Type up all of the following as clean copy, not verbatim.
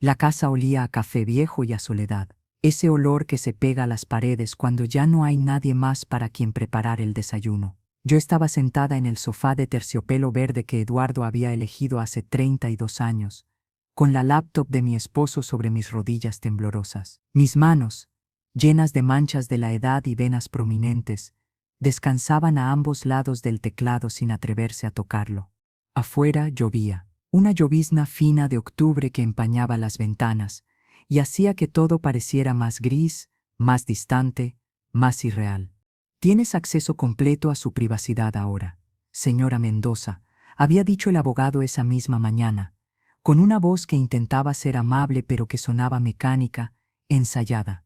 La casa olía a café viejo y a soledad, ese olor que se pega a las paredes cuando ya no hay nadie más para quien preparar el desayuno. Yo estaba sentada en el sofá de terciopelo verde que Eduardo había elegido hace 32 años, con la laptop de mi esposo sobre mis rodillas temblorosas. Mis manos, llenas de manchas de la edad y venas prominentes, descansaban a ambos lados del teclado sin atreverse a tocarlo. Afuera llovía, una llovizna fina de octubre que empañaba las ventanas y hacía que todo pareciera más gris, más distante, más irreal. Tienes acceso completo a su privacidad ahora, señora Mendoza, había dicho el abogado esa misma mañana, con una voz que intentaba ser amable pero que sonaba mecánica, ensayada.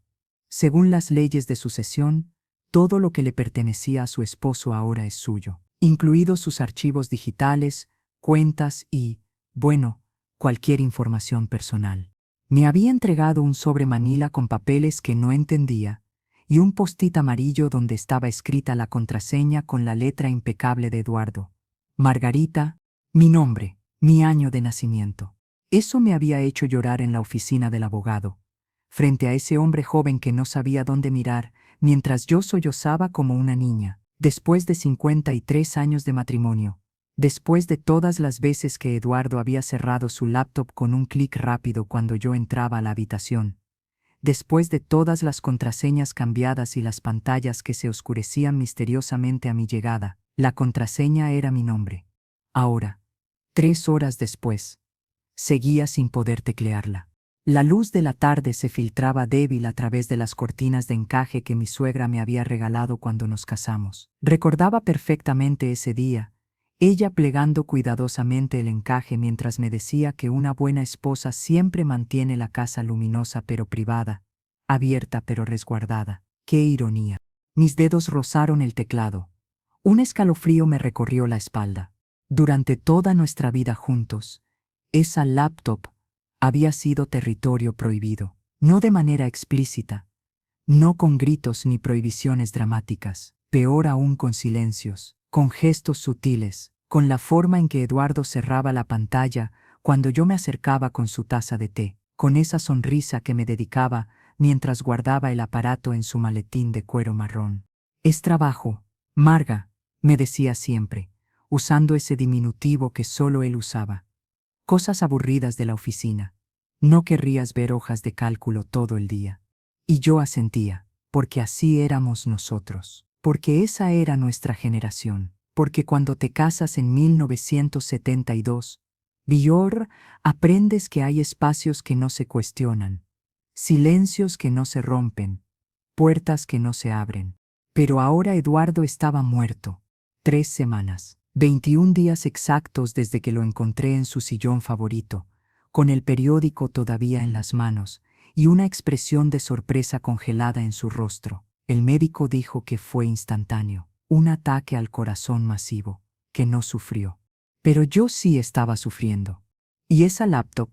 Según las leyes de sucesión, todo lo que le pertenecía a su esposo ahora es suyo, incluidos sus archivos digitales, cuentas y, bueno, cualquier información personal. Me había entregado un sobre manila con papeles que no entendía y un post-it amarillo donde estaba escrita la contraseña con la letra impecable de Eduardo. Margarita, mi nombre, mi año de nacimiento. Eso me había hecho llorar en la oficina del abogado, frente a ese hombre joven que no sabía dónde mirar, mientras yo sollozaba como una niña. Después de 53 años de matrimonio, después de todas las veces que Eduardo había cerrado su laptop con un clic rápido cuando yo entraba a la habitación, después de todas las contraseñas cambiadas y las pantallas que se oscurecían misteriosamente a mi llegada, la contraseña era mi nombre. Ahora, 3 horas después, seguía sin poder teclearla. La luz de la tarde se filtraba débil a través de las cortinas de encaje que mi suegra me había regalado cuando nos casamos. Recordaba perfectamente ese día, ella plegando cuidadosamente el encaje mientras me decía que una buena esposa siempre mantiene la casa luminosa pero privada, abierta pero resguardada. ¡Qué ironía! Mis dedos rozaron el teclado. Un escalofrío me recorrió la espalda. Durante toda nuestra vida juntos, esa laptop había sido territorio prohibido, no de manera explícita, no con gritos ni prohibiciones dramáticas, peor aún con silencios, con gestos sutiles, con la forma en que Eduardo cerraba la pantalla cuando yo me acercaba con su taza de té, con esa sonrisa que me dedicaba mientras guardaba el aparato en su maletín de cuero marrón. Es trabajo, Marga, me decía siempre, usando ese diminutivo que solo él usaba. Cosas aburridas de la oficina. No querrías ver hojas de cálculo todo el día. Y yo asentía, porque así éramos nosotros, porque esa era nuestra generación, porque cuando te casas en 1972, Bior, aprendes que hay espacios que no se cuestionan, silencios que no se rompen, puertas que no se abren. Pero ahora Eduardo estaba muerto. 3 semanas. 21 días exactos desde que lo encontré en su sillón favorito, con el periódico todavía en las manos y una expresión de sorpresa congelada en su rostro. El médico dijo que fue instantáneo, un ataque al corazón masivo, que no sufrió. Pero yo sí estaba sufriendo. Y esa laptop,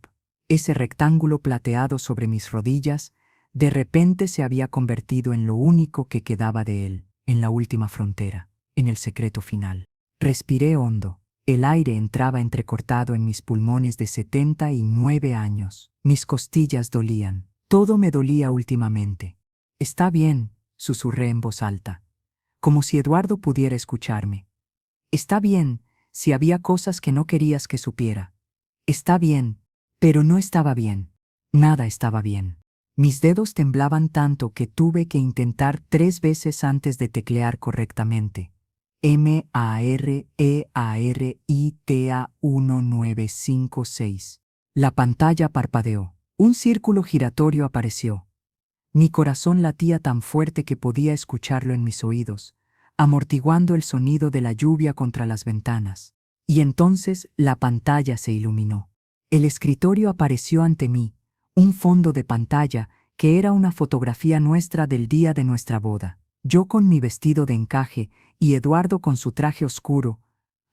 ese rectángulo plateado sobre mis rodillas, de repente se había convertido en lo único que quedaba de él, en la última frontera, en el secreto final. Respiré hondo. El aire entraba entrecortado en mis pulmones de 79 años. Mis costillas dolían. Todo me dolía últimamente. Está bien, susurré en voz alta, como si Eduardo pudiera escucharme. Está bien, si había cosas que no querías que supiera. Está bien, pero no estaba bien. Nada estaba bien. Mis dedos temblaban tanto que tuve que intentar 3 veces antes de teclear correctamente. MAREARITA 1956. La pantalla parpadeó. Un círculo giratorio apareció. Mi corazón latía tan fuerte que podía escucharlo en mis oídos, amortiguando el sonido de la lluvia contra las ventanas. Y entonces la pantalla se iluminó. El escritorio apareció ante mí, un fondo de pantalla que era una fotografía nuestra del día de nuestra boda. Yo con mi vestido de encaje y Eduardo con su traje oscuro,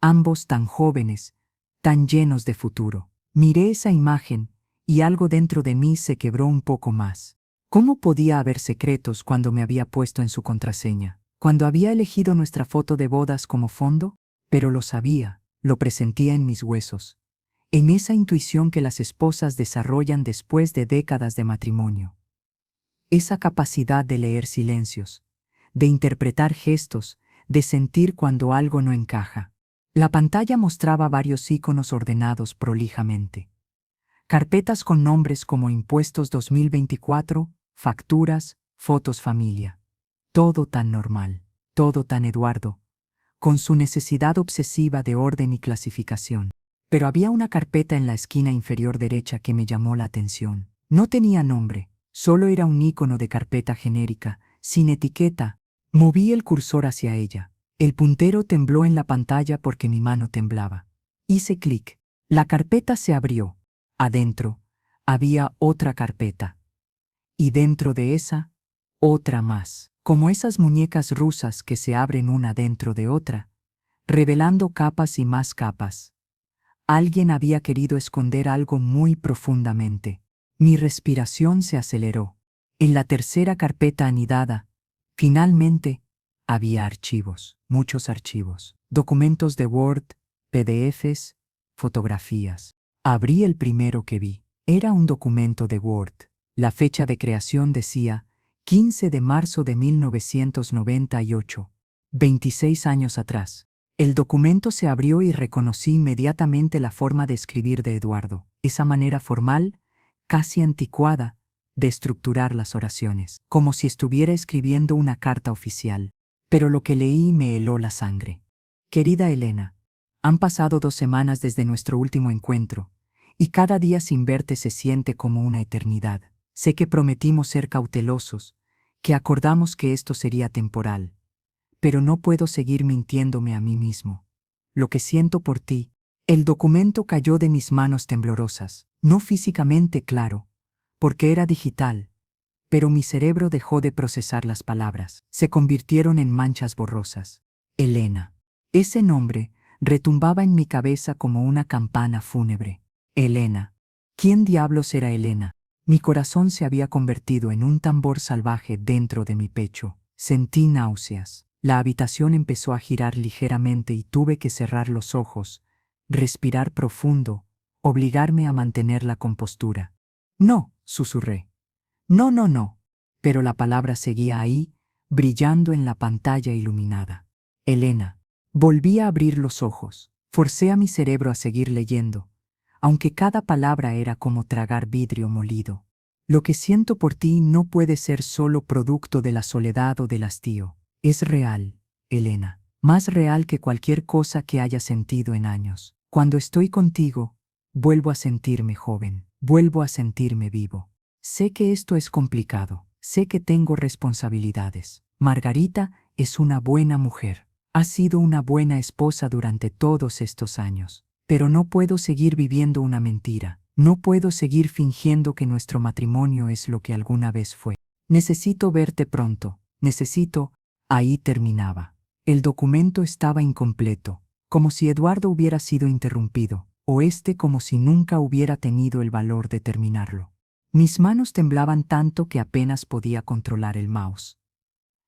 ambos tan jóvenes, tan llenos de futuro. Miré esa imagen y algo dentro de mí se quebró un poco más. ¿Cómo podía haber secretos cuando me había puesto en su contraseña? Cuando había elegido nuestra foto de bodas como fondo, pero lo sabía, lo presentía en mis huesos. en esa intuición que las esposas desarrollan después de décadas de matrimonio. Esa capacidad de leer silencios, de interpretar gestos, de sentir cuando algo no encaja. La pantalla mostraba varios iconos ordenados prolijamente. Carpetas con nombres como Impuestos 2024, facturas, fotos familia. Todo tan normal, todo tan Eduardo, con su necesidad obsesiva de orden y clasificación. Pero había una carpeta en la esquina inferior derecha que me llamó la atención. No tenía nombre, solo era un icono de carpeta genérica, sin etiqueta. Moví el cursor hacia ella. El puntero tembló en la pantalla porque mi mano temblaba. Hice clic. La carpeta se abrió. Adentro había otra carpeta. Y dentro de esa, otra más. Como esas muñecas rusas que se abren una dentro de otra, revelando capas y más capas. Alguien había querido esconder algo muy profundamente. Mi respiración se aceleró. En la tercera carpeta anidada, finalmente, había archivos, muchos archivos, documentos de Word, PDFs, fotografías. Abrí el primero que vi. Era un documento de Word. La fecha de creación decía 15 de marzo de 1998, 26 años atrás. El documento se abrió y reconocí inmediatamente la forma de escribir de Eduardo, esa manera formal, casi anticuada, de estructurar las oraciones, como si estuviera escribiendo una carta oficial. Pero lo que leí me heló la sangre. Querida Elena, han pasado 2 semanas desde nuestro último encuentro, y cada día sin verte se siente como una eternidad. Sé que prometimos ser cautelosos, que acordamos que esto sería temporal. Pero no puedo seguir mintiéndome a mí mismo. Lo que siento por ti. El documento cayó de mis manos temblorosas, no físicamente, claro, porque era digital, pero mi cerebro dejó de procesar las palabras, se convirtieron en manchas borrosas. Elena. Ese nombre retumbaba en mi cabeza como una campana fúnebre. Elena. ¿Quién diablos era Elena? Mi corazón se había convertido en un tambor salvaje dentro de mi pecho. Sentí náuseas. La habitación empezó a girar ligeramente y tuve que cerrar los ojos, respirar profundo, obligarme a mantener la compostura. No, susurré. No, no, no. Pero la palabra seguía ahí, brillando en la pantalla iluminada. Elena. Volví a abrir los ojos. Forcé a mi cerebro a seguir leyendo, aunque cada palabra era como tragar vidrio molido. Lo que siento por ti no puede ser solo producto de la soledad o del hastío. Es real, Elena, más real que cualquier cosa que haya sentido en años. Cuando estoy contigo, vuelvo a sentirme joven, vuelvo a sentirme vivo. Sé que esto es complicado, sé que tengo responsabilidades. Margarita es una buena mujer, ha sido una buena esposa durante todos estos años, pero no puedo seguir viviendo una mentira, no puedo seguir fingiendo que nuestro matrimonio es lo que alguna vez fue. Necesito verte pronto, necesito. Ahí terminaba. El documento estaba incompleto, como si Eduardo hubiera sido interrumpido, o como si nunca hubiera tenido el valor de terminarlo. Mis manos temblaban tanto que apenas podía controlar el mouse.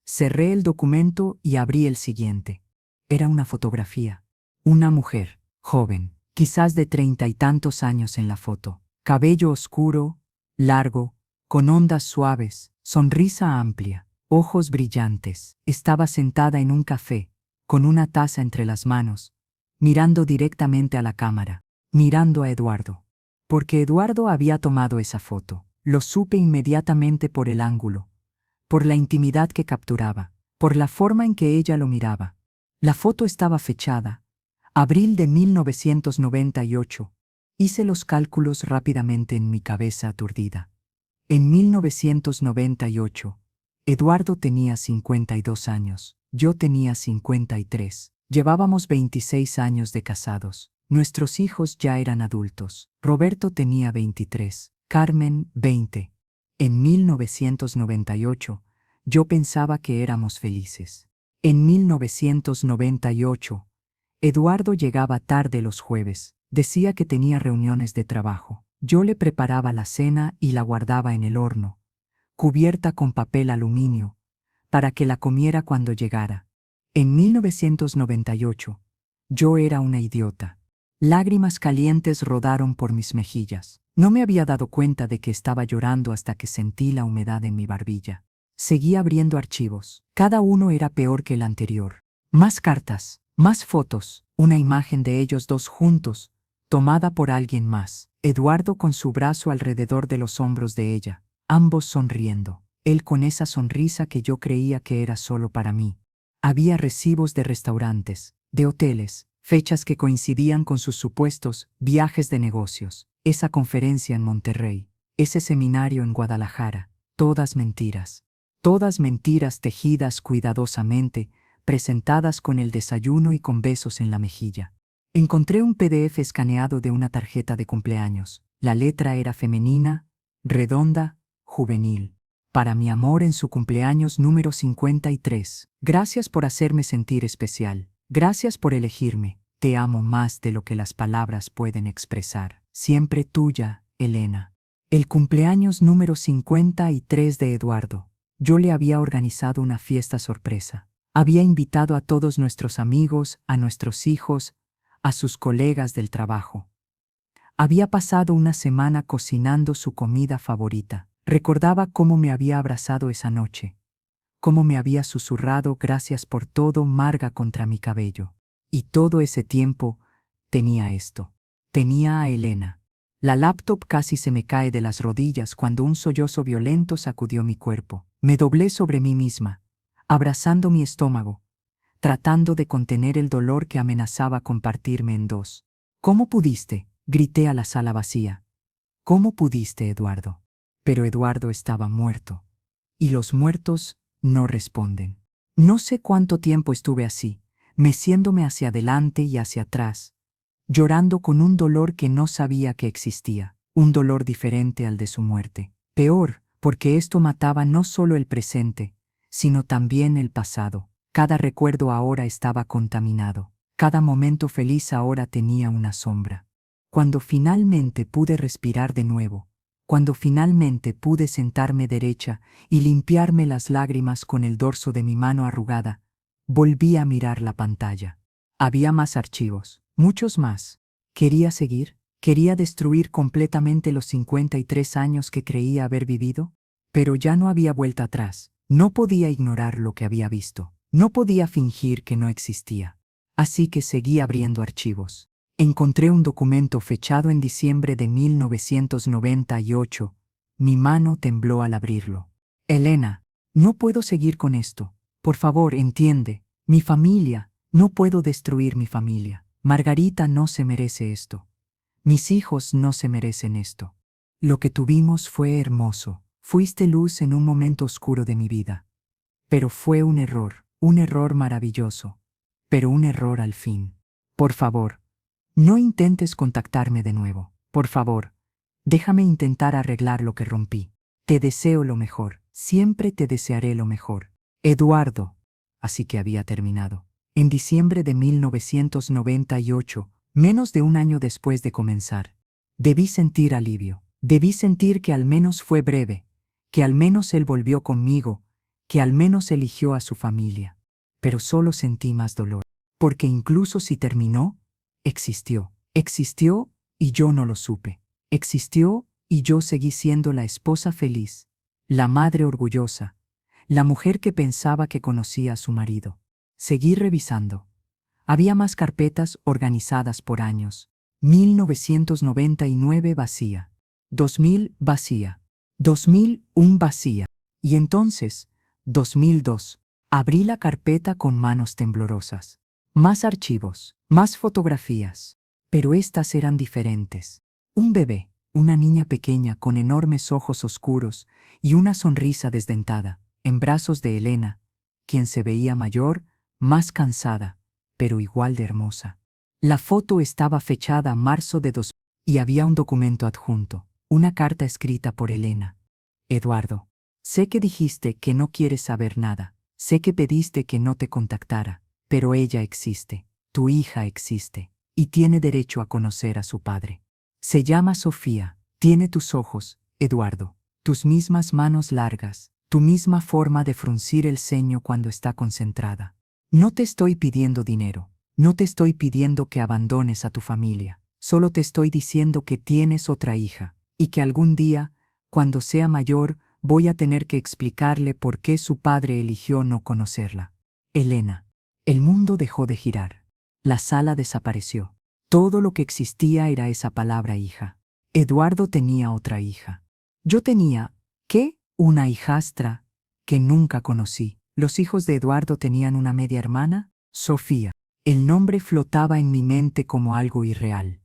Cerré el documento y abrí el siguiente. Era una fotografía. Una mujer, joven, quizás de 30 y tantos años en la foto. Cabello oscuro, largo, con ondas suaves, sonrisa amplia. Ojos brillantes. Estaba sentada en un café, con una taza entre las manos, mirando directamente a la cámara, mirando a Eduardo. Porque Eduardo había tomado esa foto. Lo supe inmediatamente por el ángulo, por la intimidad que capturaba, por la forma en que ella lo miraba. La foto estaba fechada, abril de 1998. Hice los cálculos rápidamente en mi cabeza aturdida. En 1998. Eduardo tenía 52 años, yo tenía 53. Llevábamos 26 años de casados. Nuestros hijos ya eran adultos. Roberto tenía 23, Carmen 20. En 1998, yo pensaba que éramos felices. En 1998, Eduardo llegaba tarde los jueves. Decía que tenía reuniones de trabajo. Yo le preparaba la cena y la guardaba en el horno, cubierta con papel aluminio, para que la comiera cuando llegara. En 1998, yo era una idiota. Lágrimas calientes rodaron por mis mejillas. No me había dado cuenta de que estaba llorando hasta que sentí la humedad en mi barbilla. Seguí abriendo archivos. Cada uno era peor que el anterior. Más cartas, más fotos, una imagen de ellos dos juntos, tomada por alguien más. Eduardo con su brazo alrededor de los hombros de ella, ambos sonriendo. Él con esa sonrisa que yo creía que era solo para mí. Había recibos de restaurantes, de hoteles, fechas que coincidían con sus supuestos viajes de negocios, esa conferencia en Monterrey, ese seminario en Guadalajara, todas mentiras tejidas cuidadosamente, presentadas con el desayuno y con besos en la mejilla. Encontré un PDF escaneado de una tarjeta de cumpleaños. La letra era femenina, redonda, juvenil. Para mi amor en su cumpleaños número 53. Gracias por hacerme sentir especial. Gracias por elegirme. Te amo más de lo que las palabras pueden expresar. Siempre tuya, Elena. El cumpleaños número 53 de Eduardo. Yo le había organizado una fiesta sorpresa. Había invitado a todos nuestros amigos, a nuestros hijos, a sus colegas del trabajo. Había pasado una semana cocinando su comida favorita. Recordaba cómo me había abrazado esa noche, cómo me había susurrado gracias por todo, Marga, contra mi cabello. Y todo ese tiempo tenía esto. Tenía a Elena. La laptop casi se me cae de las rodillas cuando un sollozo violento sacudió mi cuerpo. Me doblé sobre mí misma, abrazando mi estómago, tratando de contener el dolor que amenazaba compartirme en dos. ¿Cómo pudiste?, grité a la sala vacía. ¿Cómo pudiste, Eduardo? Pero Eduardo estaba muerto. Y los muertos no responden. No sé cuánto tiempo estuve así, meciéndome hacia adelante y hacia atrás, llorando con un dolor que no sabía que existía, un dolor diferente al de su muerte. Peor, porque esto mataba no solo el presente, sino también el pasado. Cada recuerdo ahora estaba contaminado. Cada momento feliz ahora tenía una sombra. Cuando finalmente pude respirar de nuevo, cuando finalmente pude sentarme derecha y limpiarme las lágrimas con el dorso de mi mano arrugada, volví a mirar la pantalla. Había más archivos, muchos más. ¿Quería seguir? ¿Quería destruir completamente los 53 años que creía haber vivido? Pero ya no había vuelta atrás. No podía ignorar lo que había visto. No podía fingir que no existía. Así que seguí abriendo archivos. Encontré un documento fechado en diciembre de 1998. Mi mano tembló al abrirlo. Elena, no puedo seguir con esto. Por favor, entiende. Mi familia. No puedo destruir mi familia. Margarita no se merece esto. Mis hijos no se merecen esto. Lo que tuvimos fue hermoso. Fuiste luz en un momento oscuro de mi vida. Pero fue un error maravilloso. Pero un error al fin. Por favor, no intentes contactarme de nuevo. Por favor, déjame intentar arreglar lo que rompí. Te deseo lo mejor. Siempre te desearé lo mejor. Eduardo. Así que había terminado. En diciembre de 1998, menos de un año después de comenzar, debí sentir alivio. Debí sentir que al menos fue breve, que al menos él volvió conmigo, que al menos eligió a su familia. Pero solo sentí más dolor. Porque incluso si terminó, existió. Existió y yo no lo supe. Existió y yo seguí siendo la esposa feliz, la madre orgullosa, la mujer que pensaba que conocía a su marido. Seguí revisando. Había más carpetas organizadas por años. 1999 vacía. 2000 vacía. 2001 vacía. Y entonces, 2002. Abrí la carpeta con manos temblorosas. Más archivos, más fotografías. Pero estas eran diferentes. Un bebé, una niña pequeña con enormes ojos oscuros y una sonrisa desdentada, en brazos de Elena, quien se veía mayor, más cansada, pero igual de hermosa. La foto estaba fechada marzo de 2000 y había un documento adjunto, una carta escrita por Elena. Eduardo, sé que dijiste que no quieres saber nada, sé que pediste que no te contactara, pero ella existe, tu hija existe, y tiene derecho a conocer a su padre. Se llama Sofía, tiene tus ojos, Eduardo, tus mismas manos largas, tu misma forma de fruncir el ceño cuando está concentrada. No te estoy pidiendo dinero, No te estoy pidiendo que abandones a tu familia. Solo te estoy diciendo que tienes otra hija, y que algún día, cuando sea mayor, voy a tener que explicarle por qué su padre eligió no conocerla. Elena. El mundo dejó de girar. La sala desapareció. Todo lo que existía era esa palabra hija. Eduardo tenía otra hija. Yo tenía, ¿qué? Una hijastra que nunca conocí. ¿Los hijos de Eduardo tenían una media hermana? Sofía. El nombre flotaba en mi mente como algo irreal.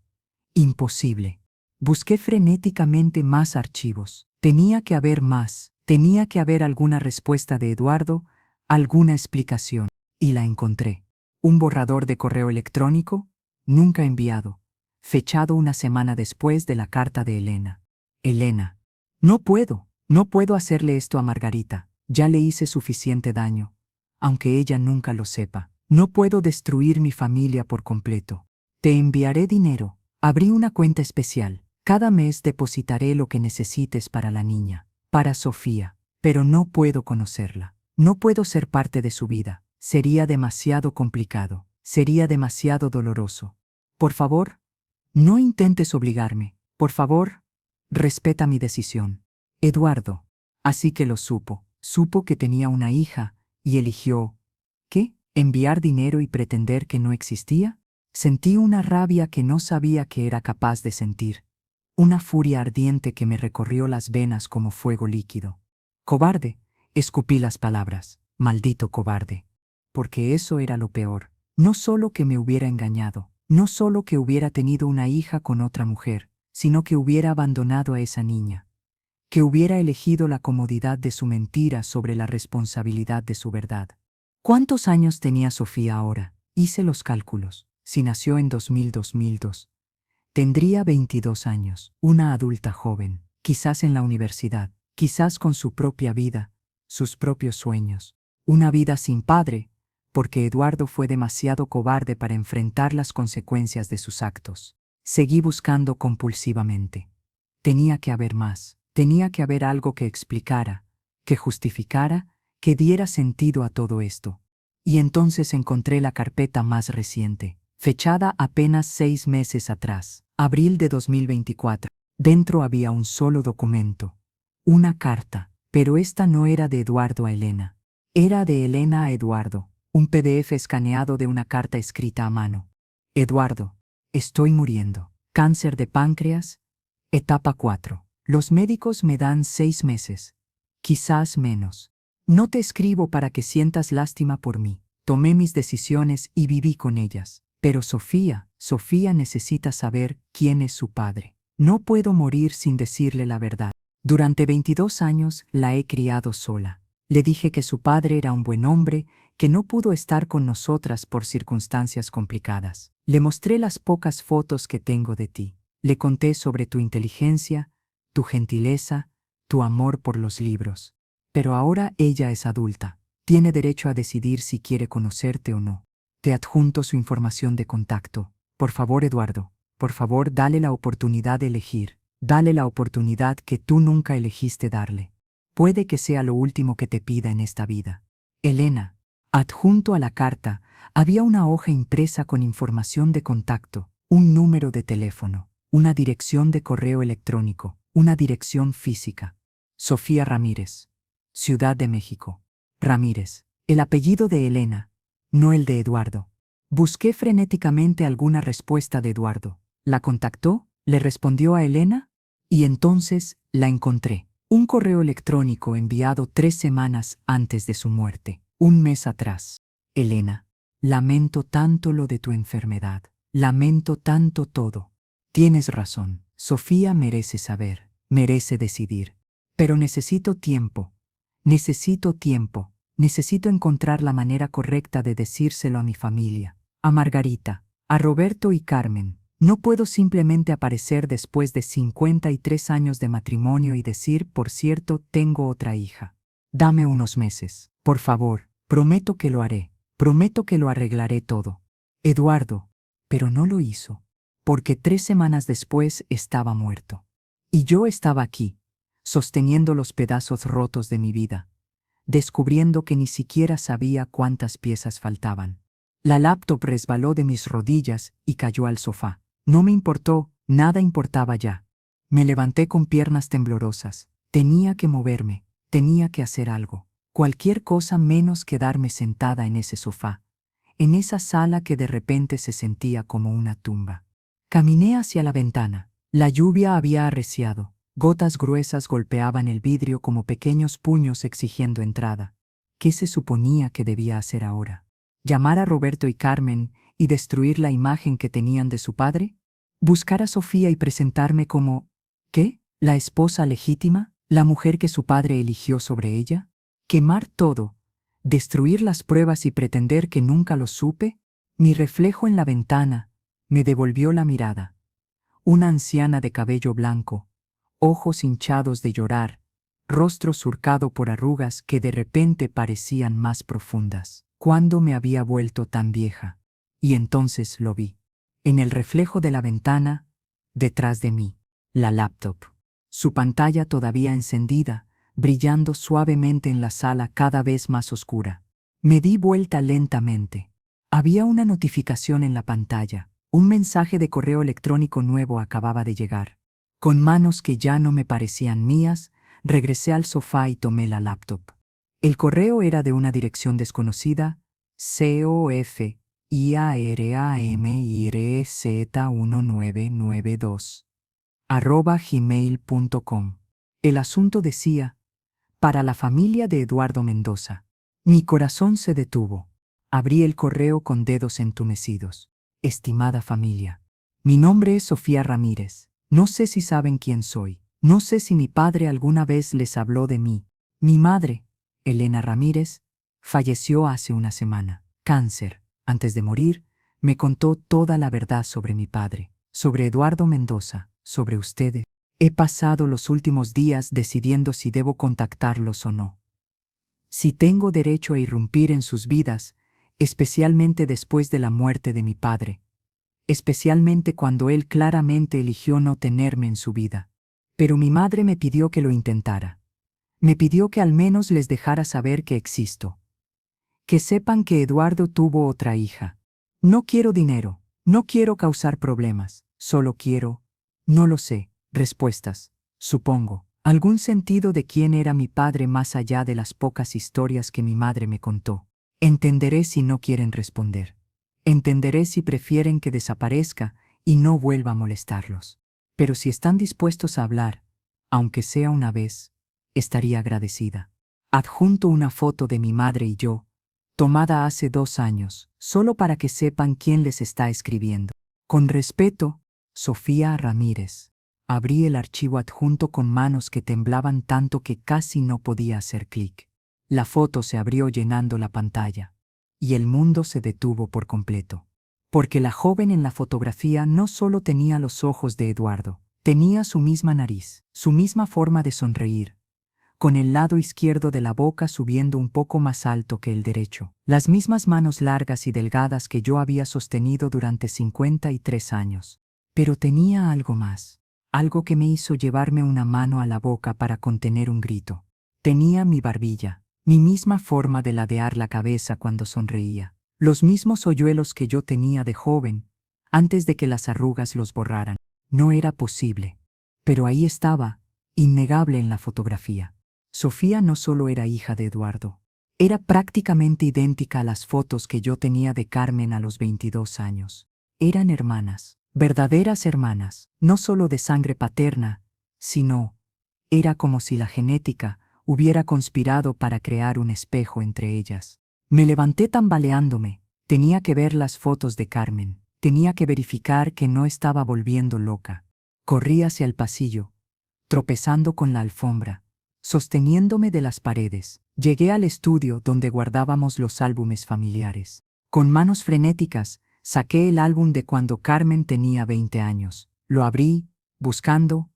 Imposible. Busqué frenéticamente más archivos. Tenía que haber más. Tenía que haber alguna respuesta de Eduardo, alguna explicación. Y la encontré. Un borrador de correo electrónico, nunca enviado, fechado una semana después de la carta de Elena. Elena. No puedo hacerle esto a Margarita. Ya le hice suficiente daño, aunque ella nunca lo sepa. No puedo destruir mi familia por completo. Te enviaré dinero. Abrí una cuenta especial. Cada mes depositaré lo que necesites para la niña, para Sofía, pero no puedo conocerla. No puedo ser parte de su vida. Sería demasiado complicado. Sería demasiado doloroso. Por favor, no intentes obligarme. Por favor, respeta mi decisión. Eduardo. Así que lo supo. Supo que tenía una hija y eligió, ¿qué? ¿Enviar dinero y pretender que no existía? Sentí una rabia que no sabía que era capaz de sentir. Una furia ardiente que me recorrió las venas como fuego líquido. Cobarde, escupí las palabras. Maldito cobarde. Porque eso era lo peor. No solo que me hubiera engañado, no solo que hubiera tenido una hija con otra mujer, sino que hubiera abandonado a esa niña. Que hubiera elegido la comodidad de su mentira sobre la responsabilidad de su verdad. ¿Cuántos años tenía Sofía ahora? Hice los cálculos. Si nació en 2002, tendría 22 años, una adulta joven, quizás en la universidad, quizás con su propia vida, sus propios sueños. Una vida sin padre, porque Eduardo fue demasiado cobarde para enfrentar las consecuencias de sus actos. Seguí buscando compulsivamente. Tenía que haber más, tenía que haber algo que explicara, que justificara, que diera sentido a todo esto. Y entonces encontré la carpeta más reciente, fechada apenas 6 meses atrás, abril de 2024. Dentro había un solo documento, una carta, pero esta no era de Eduardo a Elena. Era de Elena a Eduardo, un PDF escaneado de una carta escrita a mano. Eduardo, estoy muriendo. Cáncer de páncreas, etapa 4. Los médicos me dan 6 meses, quizás menos. No te escribo para que sientas lástima por mí. Tomé mis decisiones y viví con ellas. Pero Sofía necesita saber quién es su padre. No puedo morir sin decirle la verdad. Durante 22 años la he criado sola. Le dije que su padre era un buen hombre, que no pudo estar con nosotras por circunstancias complicadas. Le mostré las pocas fotos que tengo de ti. Le conté sobre tu inteligencia, tu gentileza, tu amor por los libros. Pero ahora ella es adulta. Tiene derecho a decidir si quiere conocerte o no. Te adjunto su información de contacto. Por favor, Eduardo, por favor, dale la oportunidad de elegir. Dale la oportunidad que tú nunca elegiste darle. Puede que sea lo último que te pida en esta vida. Elena. Adjunto a la carta había una hoja impresa con información de contacto, un número de teléfono, una dirección de correo electrónico, una dirección física. Sofía Ramírez. Ciudad de México. Ramírez. El apellido de Elena, no el de Eduardo. Busqué frenéticamente alguna respuesta de Eduardo. ¿La contactó? ¿Le respondió a Elena? Y entonces la encontré. Un correo electrónico enviado 3 semanas antes de su muerte, un mes atrás. Elena, lamento tanto lo de tu enfermedad. Lamento tanto todo. Tienes razón. Sofía merece saber, merece decidir. Pero necesito tiempo. Necesito tiempo. Necesito encontrar la manera correcta de decírselo a mi familia, a Margarita, a Roberto y Carmen. No puedo simplemente aparecer después de 53 años de matrimonio y decir, por cierto, tengo otra hija. Dame unos meses, por favor, prometo que lo haré, prometo que lo arreglaré todo. Eduardo, pero no lo hizo, porque 3 semanas después estaba muerto. Y yo estaba aquí, sosteniendo los pedazos rotos de mi vida, descubriendo que ni siquiera sabía cuántas piezas faltaban. La laptop resbaló de mis rodillas y cayó al sofá. No me importó, nada importaba ya. Me levanté con piernas temblorosas. Tenía que moverme, tenía que hacer algo. Cualquier cosa menos quedarme sentada en ese sofá, en esa sala que de repente se sentía como una tumba. Caminé hacia la ventana. La lluvia había arreciado. Gotas gruesas golpeaban el vidrio como pequeños puños exigiendo entrada. ¿Qué se suponía que debía hacer ahora? ¿Llamar a Roberto y Carmen y destruir la imagen que tenían de su padre? ¿Buscar a Sofía y presentarme como, ¿qué? ¿La esposa legítima? ¿La mujer que su padre eligió sobre ella? ¿Quemar todo? ¿Destruir las pruebas y pretender que nunca lo supe? Mi reflejo en la ventana me devolvió la mirada. Una anciana de cabello blanco, ojos hinchados de llorar, rostro surcado por arrugas que de repente parecían más profundas. ¿Cuándo me había vuelto tan vieja? Y entonces lo vi. En el reflejo de la ventana, detrás de mí, la laptop. Su pantalla todavía encendida, brillando suavemente en la sala cada vez más oscura. Me di vuelta lentamente. Había una notificación en la pantalla. Un mensaje de correo electrónico nuevo acababa de llegar. Con manos que ya no me parecían mías, regresé al sofá y tomé la laptop. El correo era de una dirección desconocida, COFIARAMIRZ1992, @gmail.com. El asunto decía, para la familia de Eduardo Mendoza. Mi corazón se detuvo. Abrí el correo con dedos entumecidos. Estimada familia, mi nombre es Sofía Ramírez. No sé si saben quién soy. No sé si mi padre alguna vez les habló de mí. Mi madre, Elena Ramírez, falleció hace una semana. Cáncer. Antes de morir, me contó toda la verdad sobre mi padre, sobre Eduardo Mendoza, sobre ustedes. He pasado los últimos días decidiendo si debo contactarlos o no. Si tengo derecho a irrumpir en sus vidas, especialmente después de la muerte de mi padre, especialmente cuando él claramente eligió no tenerme en su vida. Pero mi madre me pidió que lo intentara. Me pidió que al menos les dejara saber que existo. Que sepan que Eduardo tuvo otra hija. No quiero dinero, no quiero causar problemas, solo quiero, no lo sé, respuestas, supongo, algún sentido de quién era mi padre más allá de las pocas historias que mi madre me contó. Entenderé si no quieren responder. Entenderé si prefieren que desaparezca y no vuelva a molestarlos. Pero si están dispuestos a hablar, aunque sea una vez, estaría agradecida. Adjunto una foto de mi madre y yo, tomada hace 2 años, solo para que sepan quién les está escribiendo. Con respeto, Sofía Ramírez. Abrí el archivo adjunto con manos que temblaban tanto que casi no podía hacer clic. La foto se abrió llenando la pantalla, y el mundo se detuvo por completo. Porque la joven en la fotografía no solo tenía los ojos de Eduardo, tenía su misma nariz, su misma forma de sonreír, con el lado izquierdo de la boca subiendo un poco más alto que el derecho. Las mismas manos largas y delgadas que yo había sostenido durante 53 años. Pero tenía algo más, algo que me hizo llevarme una mano a la boca para contener un grito. Tenía mi barbilla, mi misma forma de ladear la cabeza cuando sonreía, los mismos hoyuelos que yo tenía de joven, antes de que las arrugas los borraran. No era posible. Pero ahí estaba, innegable en la fotografía. Sofía no solo era hija de Eduardo, era prácticamente idéntica a las fotos que yo tenía de Carmen a los 22 años. Eran hermanas, verdaderas hermanas, no solo de sangre paterna, sino, era como si la genética hubiera conspirado para crear un espejo entre ellas. Me levanté tambaleándome, tenía que ver las fotos de Carmen, tenía que verificar que no estaba volviendo loca. Corrí hacia el pasillo, tropezando con la alfombra, sosteniéndome de las paredes. Llegué al estudio donde guardábamos los álbumes familiares. Con manos frenéticas, saqué el álbum de cuando Carmen tenía 20 años. Lo abrí, buscando.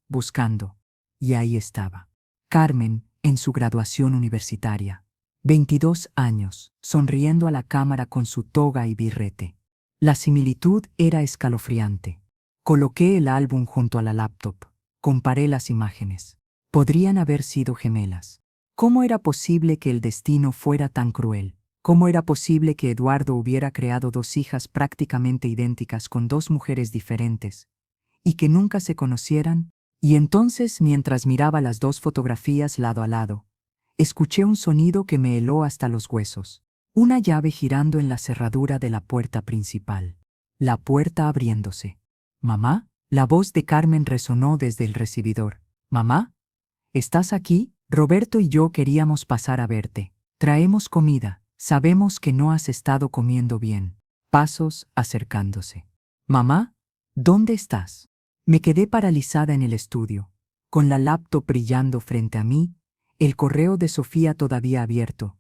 Y ahí estaba. Carmen, en su graduación universitaria. 22 años, sonriendo a la cámara con su toga y birrete. La similitud era escalofriante. Coloqué el álbum junto a la laptop. Comparé las imágenes. Podrían haber sido gemelas. ¿Cómo era posible que el destino fuera tan cruel? ¿Cómo era posible que Eduardo hubiera creado dos hijas prácticamente idénticas con dos mujeres diferentes, y que nunca se conocieran? Y entonces, mientras miraba las dos fotografías lado a lado, escuché un sonido que me heló hasta los huesos. Una llave girando en la cerradura de la puerta principal. La puerta abriéndose. «¿Mamá?» La voz de Carmen resonó desde el recibidor. «¿Mamá? ¿Estás aquí? Roberto y yo queríamos pasar a verte. Traemos comida. Sabemos que no has estado comiendo bien». Pasos acercándose. «Mamá, ¿dónde estás?» Me quedé paralizada en el estudio, con la laptop brillando frente a mí, el correo de Sofía todavía abierto,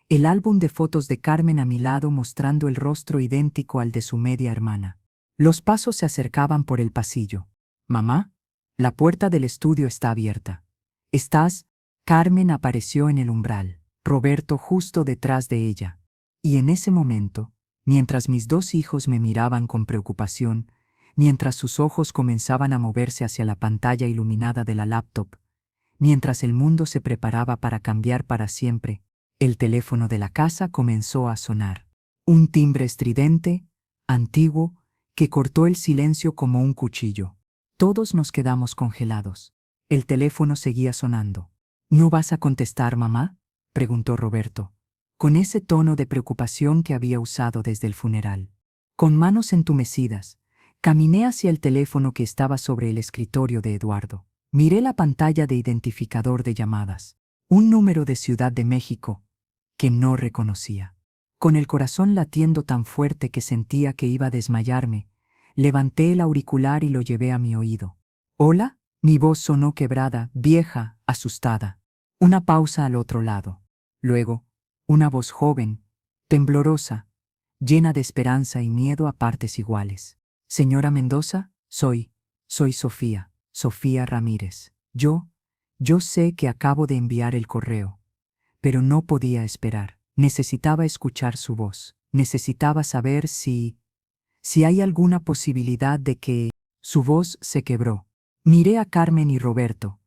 el álbum de fotos de Carmen a mi lado mostrando el rostro idéntico al de su media hermana. Los pasos se acercaban por el pasillo. «Mamá, la puerta del estudio está abierta. ¿Estás?» Carmen apareció en el umbral, Roberto justo detrás de ella. Y en ese momento, mientras mis dos hijos me miraban con preocupación, mientras sus ojos comenzaban a moverse hacia la pantalla iluminada de la laptop, mientras el mundo se preparaba para cambiar para siempre, el teléfono de la casa comenzó a sonar. Un timbre estridente, antiguo, que cortó el silencio como un cuchillo. Todos nos quedamos congelados. El teléfono seguía sonando. «¿No vas a contestar, mamá?», preguntó Roberto, con ese tono de preocupación que había usado desde el funeral. Con manos entumecidas, caminé hacia el teléfono que estaba sobre el escritorio de Eduardo. Miré la pantalla de identificador de llamadas. Un número de Ciudad de México que no reconocía. Con el corazón latiendo tan fuerte que sentía que iba a desmayarme, levanté el auricular y lo llevé a mi oído. «¿Hola?» Mi voz sonó quebrada, vieja, asustada. Una pausa al otro lado. Luego, una voz joven, temblorosa, llena de esperanza y miedo a partes iguales. «Señora Mendoza, soy Sofía, Sofía Ramírez. Yo sé que acabo de enviar el correo, pero no podía esperar. Necesitaba escuchar su voz. Necesitaba saber si hay alguna posibilidad de que...». Su voz se quebró. Miré a Carmen y Roberto,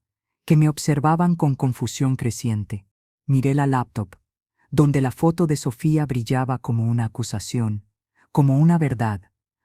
que me observaban con confusión creciente. Miré la laptop, donde la foto de Sofía brillaba como una acusación, como una verdad,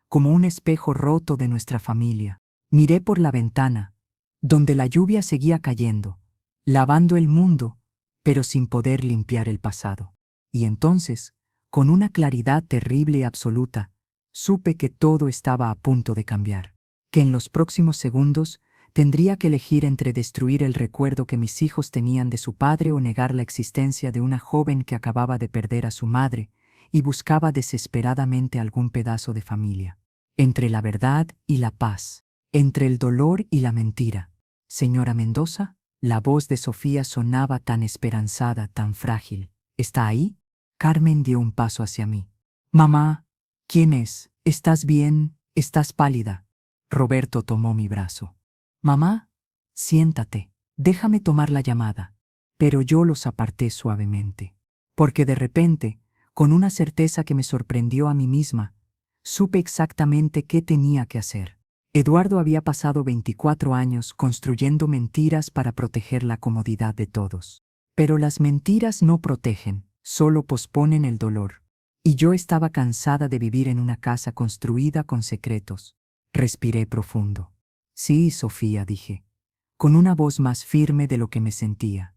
como un espejo roto de nuestra familia. Miré por la ventana, donde la lluvia seguía cayendo, lavando el mundo, pero sin poder limpiar el pasado. Y entonces, con una claridad terrible y absoluta, supe que todo estaba a punto de cambiar, que en los próximos segundos tendría que elegir entre destruir el recuerdo que mis hijos tenían de su padre o negar la existencia de una joven que acababa de perder a su madre y buscaba desesperadamente algún pedazo de familia. Entre la verdad y la paz, entre el dolor y la mentira. «Señora Mendoza», la voz de Sofía sonaba tan esperanzada, tan frágil. «¿Está ahí?» Carmen dio un paso hacia mí. «Mamá, ¿quién es? ¿Estás bien? ¿Estás pálida?» Roberto tomó mi brazo. «Mamá, siéntate, déjame tomar la llamada». Pero yo los aparté suavemente. Porque de repente, con una certeza que me sorprendió a mí misma, supe exactamente qué tenía que hacer. Eduardo había pasado 24 años construyendo mentiras para proteger la comodidad de todos. Pero las mentiras no protegen, solo posponen el dolor. Y yo estaba cansada de vivir en una casa construida con secretos. Respiré profundo. «Sí, Sofía», dije, con una voz más firme de lo que me sentía.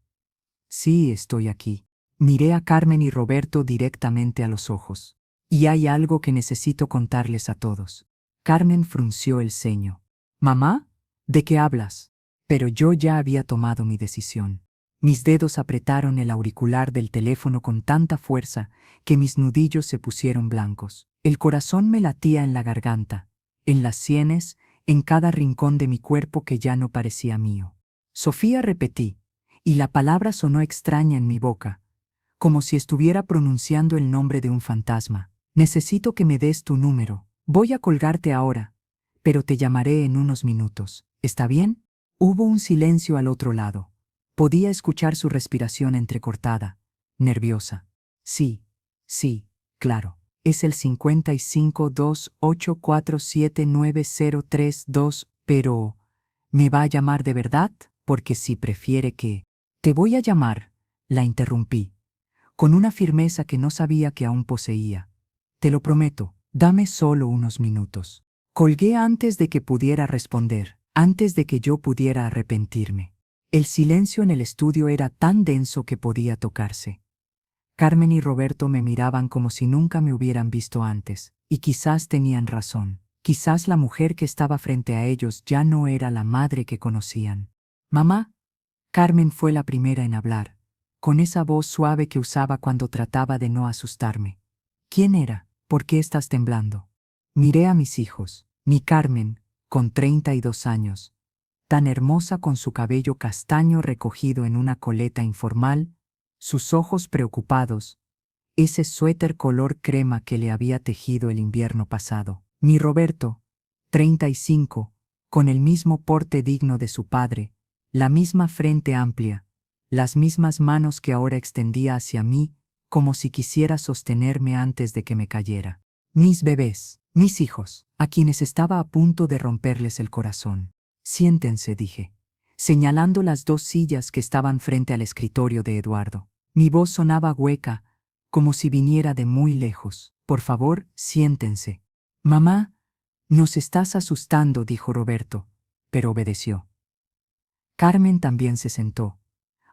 «Sí, estoy aquí». Miré a Carmen y Roberto directamente a los ojos. «Y hay algo que necesito contarles a todos». Carmen frunció el ceño. «¿Mamá? ¿De qué hablas?» Pero yo ya había tomado mi decisión. Mis dedos apretaron el auricular del teléfono con tanta fuerza que mis nudillos se pusieron blancos. El corazón me latía en la garganta, en las sienes, en cada rincón de mi cuerpo que ya no parecía mío. «Sofía», repetí, y la palabra sonó extraña en mi boca, como si estuviera pronunciando el nombre de un fantasma. «Necesito que me des tu número. Voy a colgarte ahora, pero te llamaré en unos minutos. ¿Está bien?» Hubo un silencio al otro lado. Podía escuchar su respiración entrecortada, nerviosa. «Sí, claro. Es el 5528479032, pero ¿me va a llamar de verdad? Porque si prefiere que...». «Te voy a llamar», la interrumpí, con una firmeza que no sabía que aún poseía. Te lo prometo, dame solo unos minutos. Colgué antes de que pudiera responder, antes de que yo pudiera arrepentirme. El silencio en el estudio era tan denso que podía tocarse. Carmen y Roberto me miraban como si nunca me hubieran visto antes, y quizás tenían razón. Quizás la mujer que estaba frente a ellos ya no era la madre que conocían. Mamá. Carmen fue la primera en hablar, con esa voz suave que usaba cuando trataba de no asustarme. ¿Quién era? ¿Por qué estás temblando? Miré a mis hijos. Mi Carmen, con 32 años, tan hermosa con su cabello castaño recogido en una coleta informal, sus ojos preocupados, ese suéter color crema que le había tejido el invierno pasado. Mi Roberto, 35, con el mismo porte digno de su padre, la misma frente amplia, las mismas manos que ahora extendía hacia mí, como si quisiera sostenerme antes de que me cayera. Mis bebés, mis hijos, a quienes estaba a punto de romperles el corazón. Siéntense, dije, señalando las dos sillas que estaban frente al escritorio de Eduardo. Mi voz sonaba hueca, como si viniera de muy lejos. Por favor, siéntense. Mamá, nos estás asustando, dijo Roberto, pero obedeció. Carmen también se sentó,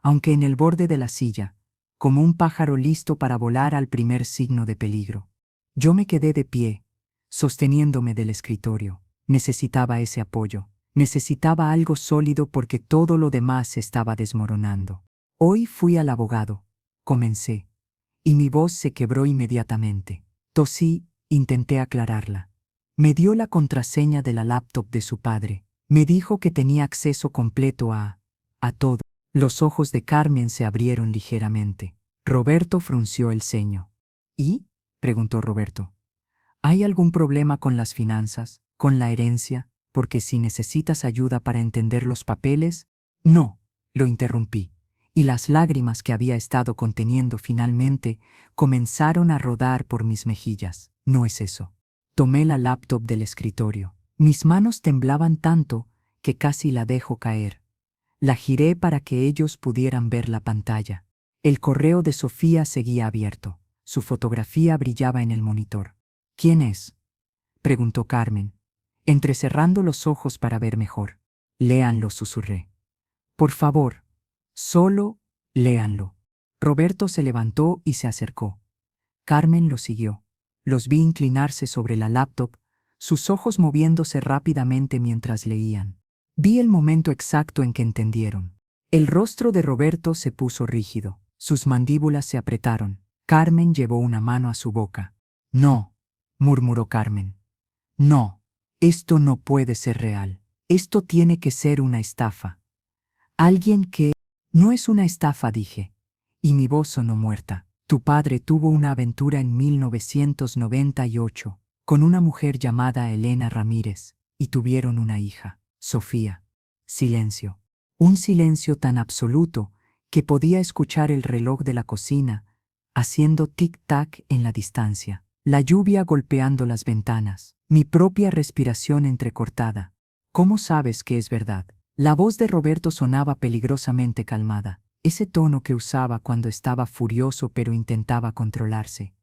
aunque en el borde de la silla, como un pájaro listo para volar al primer signo de peligro. Yo me quedé de pie, sosteniéndome del escritorio. Necesitaba ese apoyo. Necesitaba algo sólido porque todo lo demás se estaba desmoronando. Hoy fui al abogado, comencé, y mi voz se quebró inmediatamente. Tosí, intenté aclararla. Me dio la contraseña de la laptop de su padre. Me dijo que tenía acceso completo a todo. Los ojos de Carmen se abrieron ligeramente. Roberto frunció el ceño. ¿Y? Preguntó Roberto. ¿Hay algún problema con las finanzas, con la herencia? Porque si necesitas ayuda para entender los papeles... No, lo interrumpí, y las lágrimas que había estado conteniendo finalmente comenzaron a rodar por mis mejillas. No es eso. Tomé la laptop del escritorio. Mis manos temblaban tanto que casi la dejo caer. La giré para que ellos pudieran ver la pantalla. El correo de Sofía seguía abierto. Su fotografía brillaba en el monitor. ¿Quién es? Preguntó Carmen, entrecerrando los ojos para ver mejor. Léanlo, susurré. Por favor, solo léanlo. Roberto se levantó y se acercó. Carmen lo siguió. Los vi inclinarse sobre la laptop, sus ojos moviéndose rápidamente mientras leían. Vi el momento exacto en que entendieron. El rostro de Roberto se puso rígido, sus mandíbulas se apretaron. Carmen llevó una mano a su boca. No, murmuró Carmen. No, esto no puede ser real. Esto tiene que ser una estafa. Alguien que... No es una estafa, dije. Y mi voz sonó muerta. Tu padre tuvo una aventura en 1998 con una mujer llamada Elena Ramírez, y tuvieron una hija, Sofía. Silencio. Un silencio tan absoluto que podía escuchar el reloj de la cocina haciendo tic-tac en la distancia, la lluvia golpeando las ventanas, mi propia respiración entrecortada. ¿Cómo sabes que es verdad? La voz de Roberto sonaba peligrosamente calmada, ese tono que usaba cuando estaba furioso pero intentaba controlarse.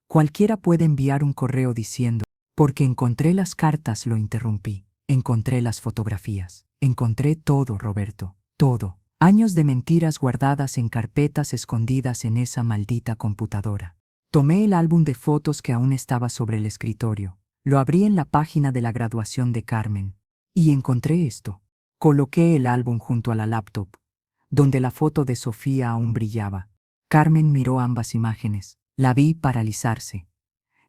Cualquiera puede enviar un correo diciendo, porque encontré las cartas, lo interrumpí, encontré las fotografías, encontré todo, Roberto, todo. Años de mentiras guardadas en carpetas escondidas en esa maldita computadora. Tomé el álbum de fotos que aún estaba sobre el escritorio, lo abrí en la página de la graduación de Carmen, y encontré esto. Coloqué el álbum junto a la laptop, donde la foto de Sofía aún brillaba. Carmen miró ambas imágenes. La vi paralizarse.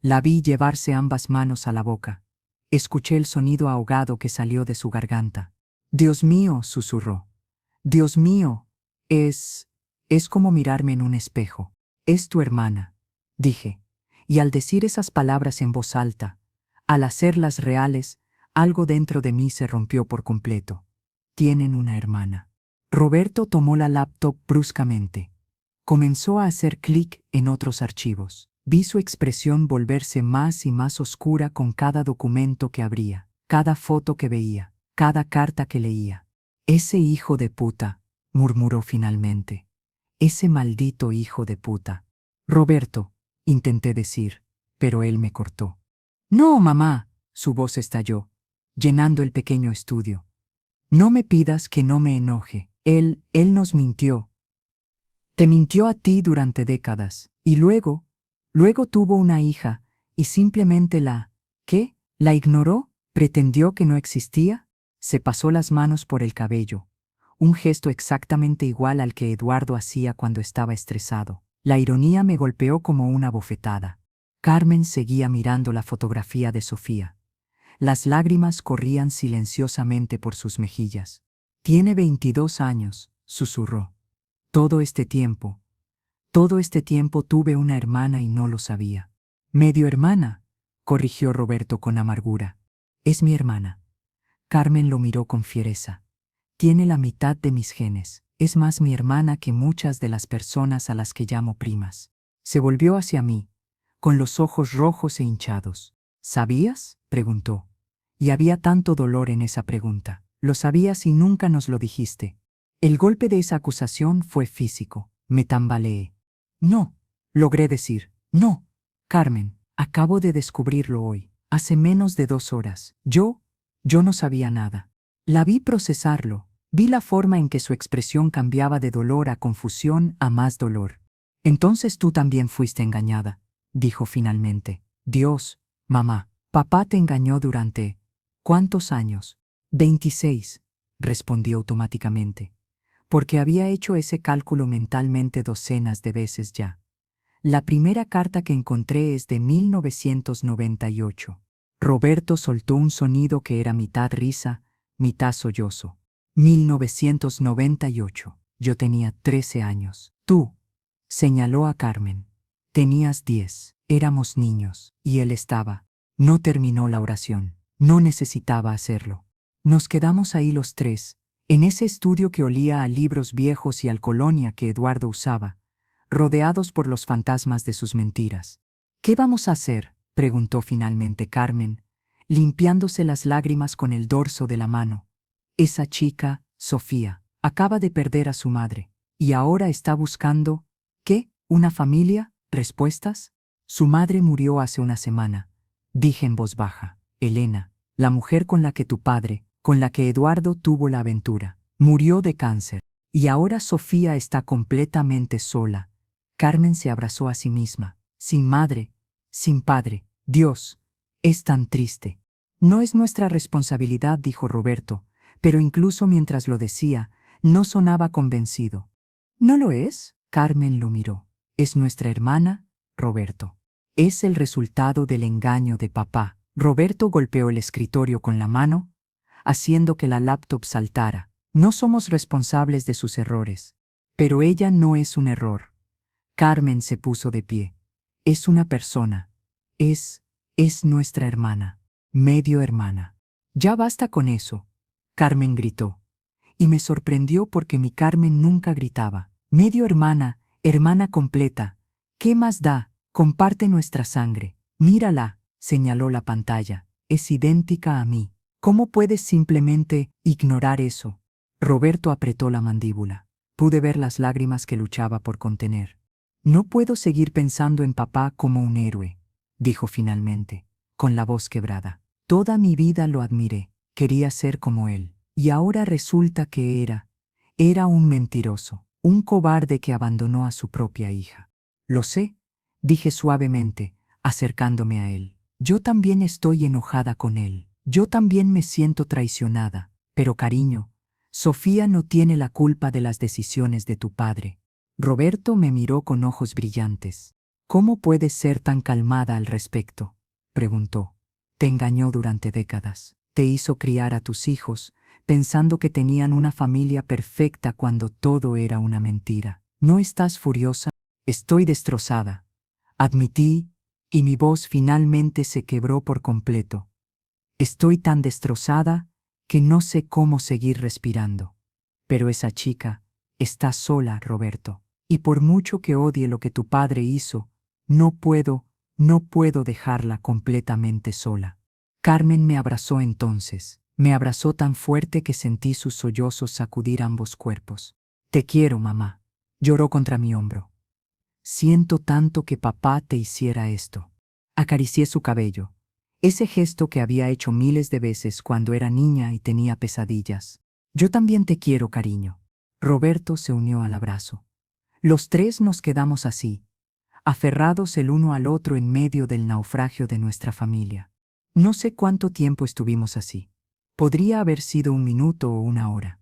La vi llevarse ambas manos a la boca. Escuché el sonido ahogado que salió de su garganta. Dios mío, susurró. Dios mío, es como mirarme en un espejo. Es tu hermana, dije. Y al decir esas palabras en voz alta, al hacerlas reales, algo dentro de mí se rompió por completo. Tienen una hermana. Roberto tomó la laptop bruscamente. Comenzó a hacer clic en otros archivos. Vi su expresión volverse más y más oscura con cada documento que abría, cada foto que veía, cada carta que leía. Ese hijo de puta, murmuró finalmente. Ese maldito hijo de puta. Roberto, intenté decir, pero él me cortó. No, mamá, su voz estalló, llenando el pequeño estudio. No me pidas que no me enoje. Él nos mintió. Te mintió a ti durante décadas, y luego tuvo una hija, y simplemente ¿qué? ¿La ignoró? ¿Pretendió que no existía? Se pasó las manos por el cabello, un gesto exactamente igual al que Eduardo hacía cuando estaba estresado. La ironía me golpeó como una bofetada. Carmen seguía mirando la fotografía de Sofía. Las lágrimas corrían silenciosamente por sus mejillas. Tiene 22 años, susurró. Todo este tiempo tuve una hermana y no lo sabía. Medio hermana, corrigió Roberto con amargura. Es mi hermana. Carmen lo miró con fiereza. Tiene la mitad de mis genes. Es más mi hermana que muchas de las personas a las que llamo primas. Se volvió hacia mí, con los ojos rojos e hinchados. ¿Sabías?, preguntó. Y había tanto dolor en esa pregunta. Lo sabías y nunca nos lo dijiste. El golpe de esa acusación fue físico. Me tambaleé. No, logré decir. No, Carmen, acabo de descubrirlo hoy, hace menos de 2 horas. Yo no sabía nada. La vi procesarlo, vi la forma en que su expresión cambiaba de dolor a confusión a más dolor. Entonces tú también fuiste engañada, dijo finalmente. Dios, mamá, papá te engañó durante... ¿Cuántos años? 26, respondió automáticamente, porque había hecho ese cálculo mentalmente docenas de veces ya. La primera carta que encontré es de 1998. Roberto soltó un sonido que era mitad risa, mitad sollozo. 1998. Yo tenía 13 años. Tú, señaló a Carmen. Tenías 10. Éramos niños, y él estaba. No terminó la oración. No necesitaba hacerlo. Nos quedamos ahí los tres, en ese estudio que olía a libros viejos y al colonia que Eduardo usaba, rodeados por los fantasmas de sus mentiras. ¿Qué vamos a hacer?, preguntó finalmente Carmen, limpiándose las lágrimas con el dorso de la mano. Esa chica, Sofía, acaba de perder a su madre, y ahora está buscando, ¿qué? ¿Una familia? ¿Respuestas? Su madre murió hace una semana, dije en voz baja. Elena, la mujer con la que tu padre, con la que Eduardo tuvo la aventura, murió de cáncer. Y ahora Sofía está completamente sola. Carmen se abrazó a sí misma, sin madre, sin padre. Dios, es tan triste. No es nuestra responsabilidad, dijo Roberto, pero incluso mientras lo decía, no sonaba convencido. ¿No lo es? Carmen lo miró. Es nuestra hermana, Roberto. Es el resultado del engaño de papá. Roberto golpeó el escritorio con la mano, haciendo que la laptop saltara. No somos responsables de sus errores. Pero ella no es un error. Carmen se puso de pie. Es una persona. Es nuestra hermana. Medio hermana. Ya basta con eso, Carmen gritó. Y me sorprendió porque mi Carmen nunca gritaba. Medio hermana, hermana completa. ¿Qué más da? Comparte nuestra sangre. Mírala, señaló la pantalla. Es idéntica a mí. ¿Cómo puedes simplemente ignorar eso? Roberto apretó la mandíbula. Pude ver las lágrimas que luchaba por contener. No puedo seguir pensando en papá como un héroe, dijo finalmente, con la voz quebrada. Toda mi vida lo admiré, quería ser como él. Y ahora resulta que era un mentiroso, un cobarde que abandonó a su propia hija. Lo sé, dije suavemente, acercándome a él. Yo también estoy enojada con él. Yo también me siento traicionada. Pero cariño, Sofía no tiene la culpa de las decisiones de tu padre. Roberto me miró con ojos brillantes. ¿Cómo puedes ser tan calmada al respecto?, preguntó. Te engañó durante décadas. Te hizo criar a tus hijos, pensando que tenían una familia perfecta cuando todo era una mentira. ¿No estás furiosa? Estoy destrozada, admití, y mi voz finalmente se quebró por completo. Estoy tan destrozada que no sé cómo seguir respirando. Pero esa chica está sola, Roberto. Y por mucho que odie lo que tu padre hizo, no puedo dejarla completamente sola. Carmen me abrazó entonces. Me abrazó tan fuerte que sentí sus sollozos sacudir ambos cuerpos. Te quiero, mamá, Lloró contra mi hombro. Siento tanto que papá te hiciera esto. Acaricié su cabello. Ese gesto que había hecho miles de veces cuando era niña y tenía pesadillas. Yo también te quiero, cariño. Roberto se unió al abrazo. Los tres nos quedamos así, aferrados el uno al otro en medio del naufragio de nuestra familia. No sé cuánto tiempo estuvimos así. Podría haber sido 1 minuto o 1 hora.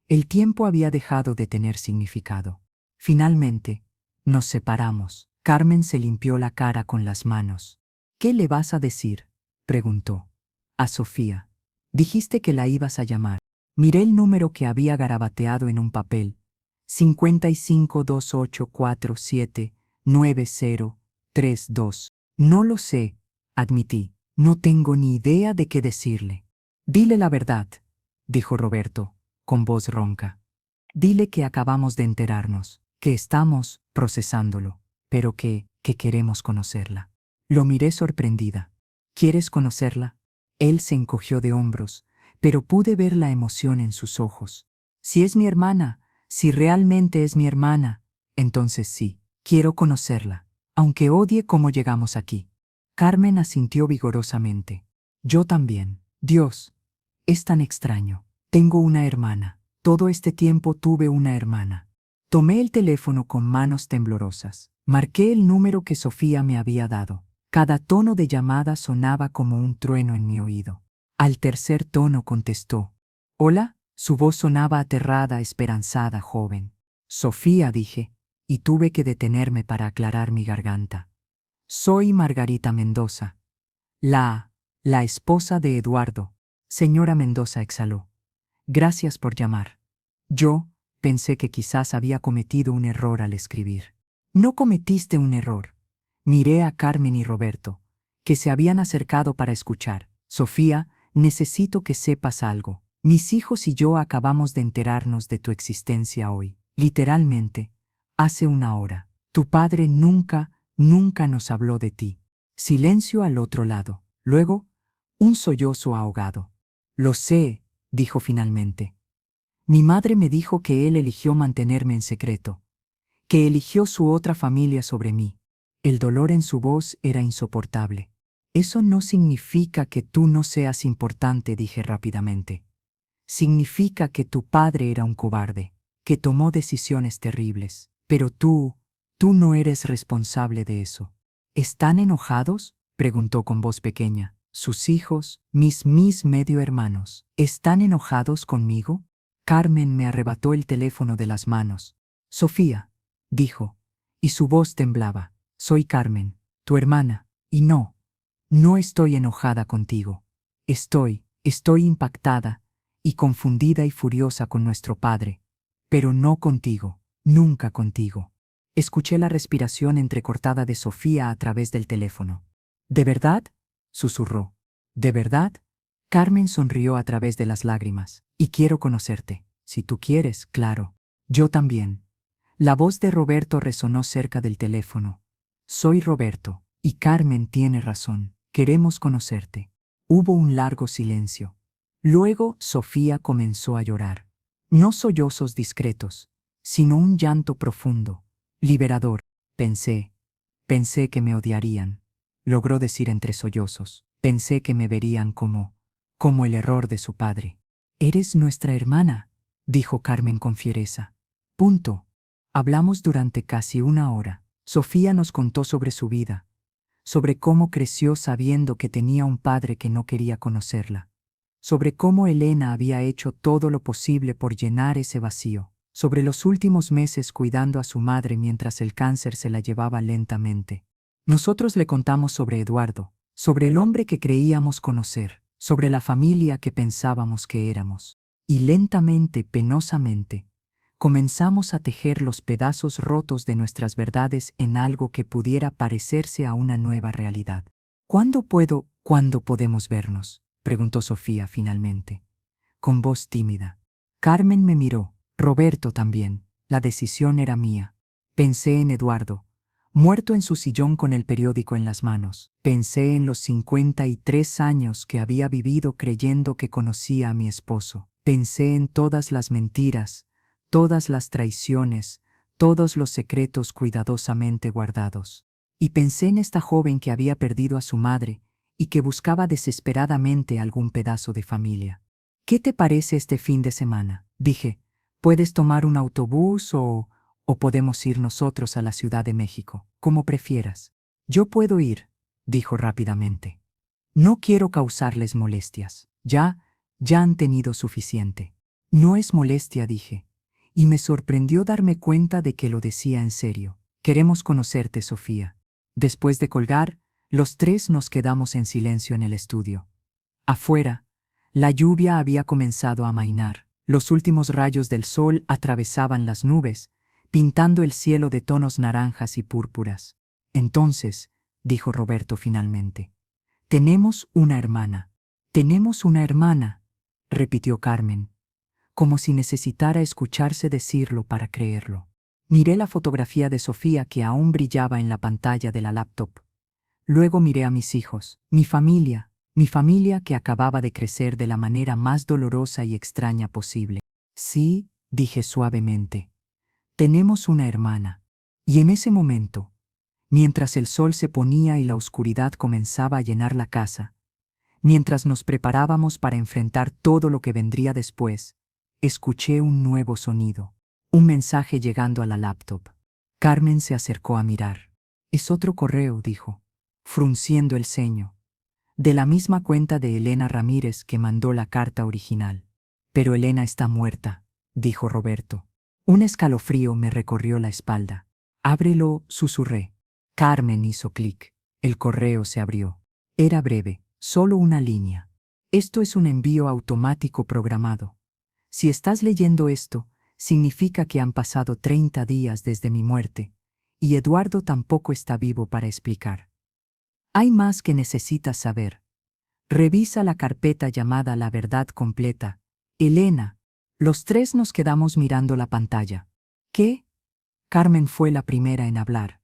El tiempo había dejado de tener significado. Finalmente, nos separamos. Carmen se limpió la cara con las manos. ¿Qué le vas a decir?, preguntó. A Sofía. Dijiste que la ibas a llamar. Miré el número que había garabateado en un papel. 5528479032. No lo sé, admití. No tengo ni idea de qué decirle. Dile la verdad, dijo Roberto, con voz ronca. Dile que acabamos de enterarnos, que estamos procesándolo, pero que queremos conocerla. Lo miré sorprendida. ¿Quieres conocerla? Él se encogió de hombros, pero pude ver la emoción en sus ojos. Si es mi hermana, si realmente es mi hermana, entonces sí, quiero conocerla, aunque odie cómo llegamos aquí. Carmen asintió vigorosamente. Yo también. Dios, es tan extraño. Tengo una hermana. Todo este tiempo tuve una hermana. Tomé el teléfono con manos temblorosas. Marqué el número que Sofía me había dado. Cada tono de llamada sonaba como un trueno en mi oído. Al tercer tono contestó. ¿Hola? Su voz sonaba aterrada, esperanzada, joven. Sofía, dije, y tuve que detenerme para aclarar mi garganta. Soy Margarita Mendoza. La esposa de Eduardo. Señora Mendoza exhaló. Gracias por llamar. Yo pensé que quizás había cometido un error al escribir. No cometiste un error. Miré a Carmen y Roberto, que se habían acercado para escuchar. Sofía, necesito que sepas algo. Mis hijos y yo acabamos de enterarnos de tu existencia hoy. Literalmente, hace 1 hora. Tu padre nunca nos habló de ti. Silencio al otro lado. Luego, un sollozo ahogado. Lo sé, dijo finalmente. Mi madre me dijo que él eligió mantenerme en secreto, que eligió su otra familia sobre mí. El dolor en su voz era insoportable. Eso no significa que tú no seas importante, dije rápidamente. Significa que tu padre era un cobarde, que tomó decisiones terribles. Pero tú no eres responsable de eso. ¿Están enojados?, preguntó con voz pequeña. Sus hijos, mis medio hermanos, ¿están enojados conmigo? Carmen me arrebató el teléfono de las manos. Sofía, dijo, y su voz temblaba. Soy Carmen, tu hermana, y no estoy enojada contigo. Estoy impactada y confundida y furiosa con nuestro padre, pero no contigo, nunca contigo. Escuché la respiración entrecortada de Sofía a través del teléfono. ¿De verdad?, susurró. ¿De verdad? Carmen sonrió a través de las lágrimas. Y quiero conocerte. Si tú quieres, claro. Yo también. La voz de Roberto resonó cerca del teléfono. Soy Roberto, y Carmen tiene razón. Queremos conocerte. Hubo un largo silencio. Luego Sofía comenzó a llorar. No sollozos discretos, sino un llanto profundo, liberador. Pensé que me odiarían. Logró decir entre sollozos. Pensé que me verían como el error de su padre. Eres nuestra hermana, dijo Carmen con fiereza. Punto. Hablamos durante casi 1 hora. Sofía nos contó sobre su vida, sobre cómo creció sabiendo que tenía un padre que no quería conocerla, sobre cómo Elena había hecho todo lo posible por llenar ese vacío, sobre los últimos meses cuidando a su madre mientras el cáncer se la llevaba lentamente. Nosotros le contamos sobre Eduardo, sobre el hombre que creíamos conocer, sobre la familia que pensábamos que éramos. Y lentamente, penosamente, comenzamos a tejer los pedazos rotos de nuestras verdades en algo que pudiera parecerse a una nueva realidad. ¿Cuándo podemos vernos?, preguntó Sofía finalmente, con voz tímida. Carmen me miró, Roberto también. La decisión era mía. Pensé en Eduardo, muerto en su sillón con el periódico en las manos. Pensé en los 53 años que había vivido creyendo que conocía a mi esposo. Pensé en todas las mentiras, todas las traiciones, todos los secretos cuidadosamente guardados. Y pensé en esta joven que había perdido a su madre y que buscaba desesperadamente algún pedazo de familia. ¿Qué te parece este fin de semana? Dije, ¿puedes tomar un autobús o podemos ir nosotros a la Ciudad de México? Como prefieras. Yo puedo ir, dijo rápidamente. No quiero causarles molestias. Ya han tenido suficiente. No es molestia, dije. Y me sorprendió darme cuenta de que lo decía en serio. Queremos conocerte, Sofía. Después de colgar, los tres nos quedamos en silencio en el estudio. Afuera, la lluvia había comenzado a amainar. Los últimos rayos del sol atravesaban las nubes, pintando el cielo de tonos naranjas y púrpuras. Entonces, dijo Roberto finalmente, tenemos una hermana. Tenemos una hermana, repitió Carmen, como si necesitara escucharse decirlo para creerlo. Miré la fotografía de Sofía que aún brillaba en la pantalla de la laptop. Luego miré a mis hijos, mi familia que acababa de crecer de la manera más dolorosa y extraña posible. Sí, dije suavemente, tenemos una hermana. Y en ese momento, mientras el sol se ponía y la oscuridad comenzaba a llenar la casa, mientras nos preparábamos para enfrentar todo lo que vendría después, escuché un nuevo sonido, un mensaje llegando a la laptop. Carmen se acercó a mirar. Es otro correo, dijo, frunciendo el ceño, de la misma cuenta de Elena Ramírez que mandó la carta original. Pero Elena está muerta, dijo Roberto. Un escalofrío me recorrió la espalda. Ábrelo, susurré. Carmen hizo clic. El correo se abrió. Era breve, solo una línea. Esto es un envío automático programado. Si estás leyendo esto, significa que han pasado 30 días desde mi muerte, y Eduardo tampoco está vivo para explicar. Hay más que necesitas saber. Revisa la carpeta llamada La Verdad Completa. Elena. Los tres nos quedamos mirando la pantalla. ¿Qué? Carmen fue la primera en hablar.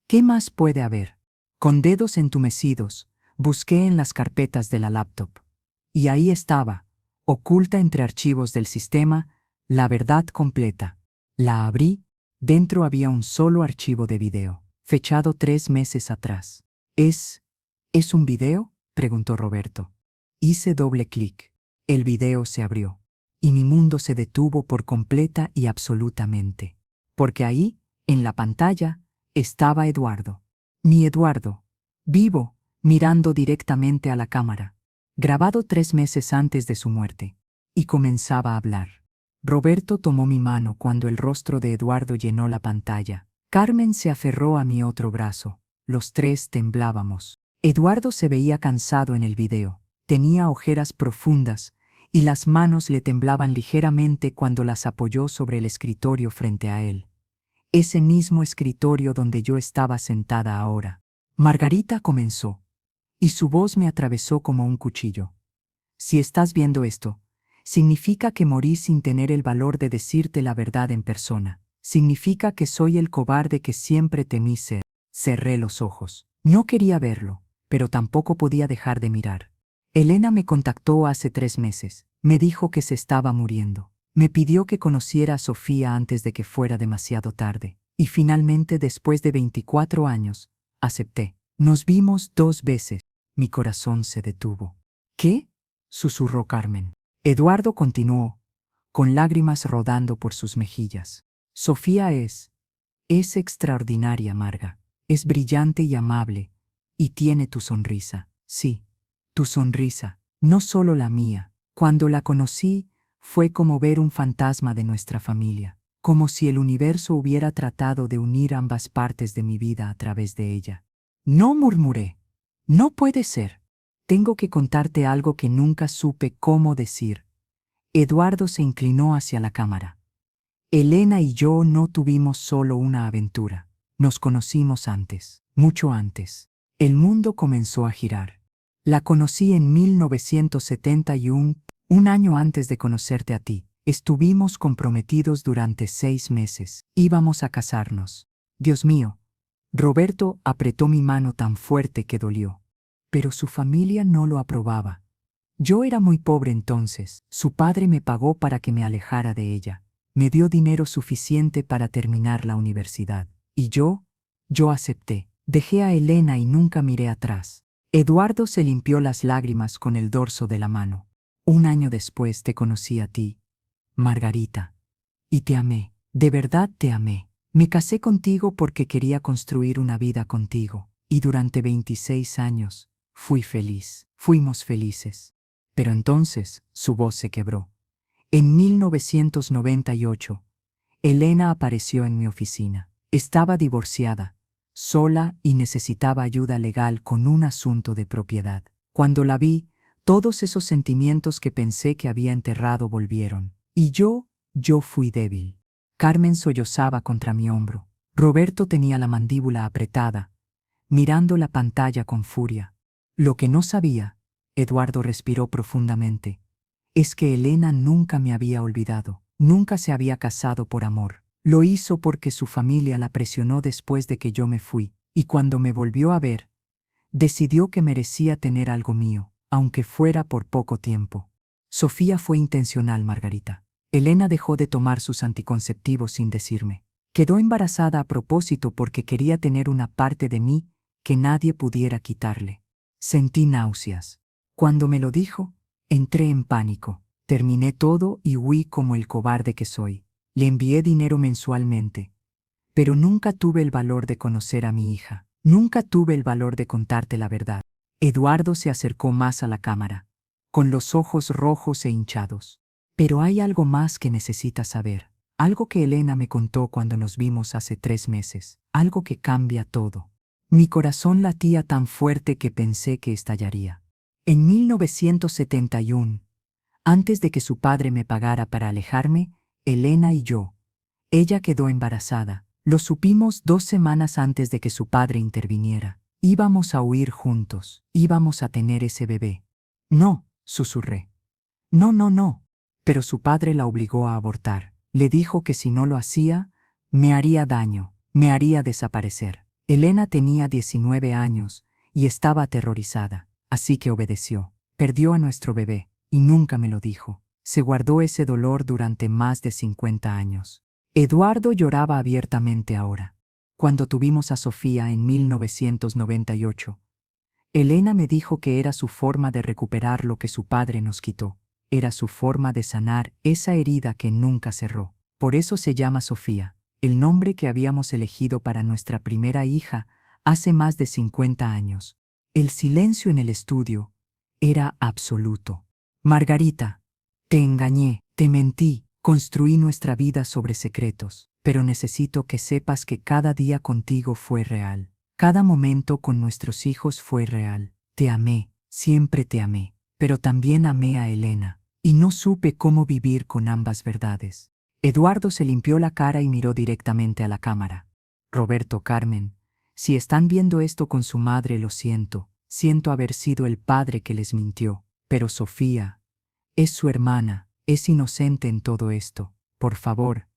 ¿Qué más puede haber? Con dedos entumecidos, busqué en las carpetas de la laptop. Y ahí estaba, oculta entre archivos del sistema, La Verdad Completa. La abrí, dentro había un solo archivo de video, fechado 3 meses atrás. ¿Es un video?, preguntó Roberto. Hice doble clic. El video se abrió. Y mi mundo se detuvo por completa y absolutamente. Porque ahí, en la pantalla, estaba Eduardo. Mi Eduardo, vivo, mirando directamente a la cámara, grabado 3 meses antes de su muerte. Y comenzaba a hablar. Roberto tomó mi mano cuando el rostro de Eduardo llenó la pantalla. Carmen se aferró a mi otro brazo. Los tres temblábamos. Eduardo se veía cansado en el video. Tenía ojeras profundas y las manos le temblaban ligeramente cuando las apoyó sobre el escritorio frente a él. Ese mismo escritorio donde yo estaba sentada ahora. Margarita comenzó, y su voz me atravesó como un cuchillo. Si estás viendo esto, significa que morí sin tener el valor de decirte la verdad en persona. Significa que soy el cobarde que siempre temí ser. Cerré los ojos. No quería verlo, pero tampoco podía dejar de mirar. Elena me contactó hace 3 meses. Me dijo que se estaba muriendo. Me pidió que conociera a Sofía antes de que fuera demasiado tarde. Y finalmente, después de 24 años, acepté. Nos vimos 2 veces. Mi corazón se detuvo. ¿Qué?, susurró Carmen. Eduardo continuó, con lágrimas rodando por sus mejillas. Sofía es extraordinaria, Marga. Es brillante y amable, y tiene tu sonrisa. Sí, tu sonrisa, no solo la mía. Cuando la conocí, fue como ver un fantasma de nuestra familia, como si el universo hubiera tratado de unir ambas partes de mi vida a través de ella. No, murmuré. No puede ser. Tengo que contarte algo que nunca supe cómo decir. Eduardo se inclinó hacia la cámara. Elena y yo no tuvimos solo una aventura. Nos conocimos antes, mucho antes. El mundo comenzó a girar. La conocí en 1971, un año antes de conocerte a ti. Estuvimos comprometidos durante 6 meses. Íbamos a casarnos. Dios mío. Roberto apretó mi mano tan fuerte que dolió. Pero su familia no lo aprobaba. Yo era muy pobre entonces. Su padre me pagó para que me alejara de ella. Me dio dinero suficiente para terminar la universidad. Y yo acepté. Dejé a Elena y nunca miré atrás. Eduardo se limpió las lágrimas con el dorso de la mano. Un año después te conocí a ti, Margarita. Y te amé. De verdad te amé. Me casé contigo porque quería construir una vida contigo. Y durante 26 años fui feliz. Fuimos felices. Pero entonces su voz se quebró. En 1998, Elena apareció en mi oficina. Estaba divorciada, sola y necesitaba ayuda legal con un asunto de propiedad. Cuando la vi, todos esos sentimientos que pensé que había enterrado volvieron. Y yo fui débil. Carmen sollozaba contra mi hombro. Roberto tenía la mandíbula apretada, mirando la pantalla con furia. Lo que no sabía, Eduardo respiró profundamente, es que Elena nunca me había olvidado, nunca se había casado por amor. Lo hizo porque su familia la presionó después de que yo me fui, y cuando me volvió a ver, decidió que merecía tener algo mío, aunque fuera por poco tiempo. Sofía fue intencional, Margarita. Elena dejó de tomar sus anticonceptivos sin decirme. Quedó embarazada a propósito porque quería tener una parte de mí que nadie pudiera quitarle. Sentí náuseas. Cuando me lo dijo, entré en pánico. Terminé todo y huí como el cobarde que soy. Le envié dinero mensualmente. Pero nunca tuve el valor de conocer a mi hija. Nunca tuve el valor de contarte la verdad. Eduardo se acercó más a la cámara, con los ojos rojos e hinchados. Pero hay algo más que necesitas saber. Algo que Elena me contó cuando nos vimos hace 3 meses. Algo que cambia todo. Mi corazón latía tan fuerte que pensé que estallaría. En 1971, antes de que su padre me pagara para alejarme, Elena y ella quedó embarazada. Lo supimos 2 semanas antes de que su padre interviniera. Íbamos a huir juntos. Íbamos a tener ese bebé. No, susurré. No, no, no. Pero su padre la obligó a abortar. Le dijo que si no lo hacía, me haría daño, me haría desaparecer. Elena tenía 19 años y estaba aterrorizada, así que obedeció. Perdió a nuestro bebé y nunca me lo dijo. Se guardó ese dolor durante más de 50 años. Eduardo lloraba abiertamente ahora. Cuando tuvimos a Sofía en 1998, Elena me dijo que era su forma de recuperar lo que su padre nos quitó. Era su forma de sanar esa herida que nunca cerró. Por eso se llama Sofía, el nombre que habíamos elegido para nuestra primera hija hace más de 50 años. El silencio en el estudio era absoluto. Margarita, te engañé, te mentí, construí nuestra vida sobre secretos, pero necesito que sepas que cada día contigo fue real. Cada momento con nuestros hijos fue real. Te amé, siempre te amé, pero también amé a Elena, y no supe cómo vivir con ambas verdades. Eduardo se limpió la cara y miró directamente a la cámara. Roberto, Carmen, si están viendo esto con su madre, lo siento. Siento haber sido el padre que les mintió, pero Sofía es su hermana, es inocente en todo esto. Por favor,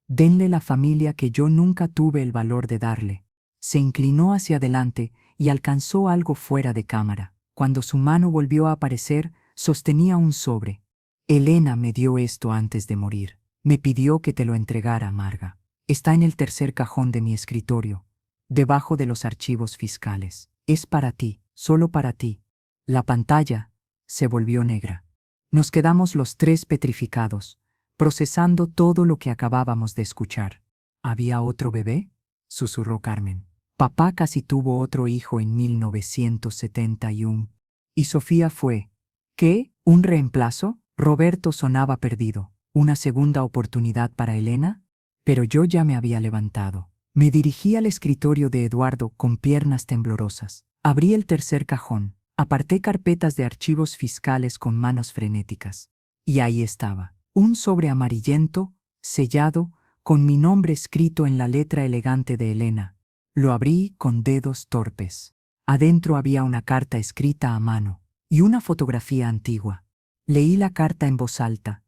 denle la familia que yo nunca tuve el valor de darle. Se inclinó hacia adelante y alcanzó algo fuera de cámara. Cuando su mano volvió a aparecer, sostenía un sobre. Elena me dio esto antes de morir. Me pidió que te lo entregara, Marga. Está en el tercer cajón de mi escritorio, debajo de los archivos fiscales. Es para ti, solo para ti. La pantalla se volvió negra. Nos quedamos los tres petrificados, procesando todo lo que acabábamos de escuchar. ¿Había otro bebé?, susurró Carmen. Papá casi tuvo otro hijo en 1971. ¿Y Sofía fue? ¿Qué? ¿Un reemplazo? Roberto sonaba perdido. ¿Una segunda oportunidad para Elena? Pero yo ya me había levantado. Me dirigí al escritorio de Eduardo con piernas temblorosas. Abrí el tercer cajón. Aparté carpetas de archivos fiscales con manos frenéticas. Y ahí estaba, un sobre amarillento, sellado, con mi nombre escrito en la letra elegante de Elena. Lo abrí con dedos torpes. Adentro había una carta escrita a mano y una fotografía antigua. Leí la carta en voz alta,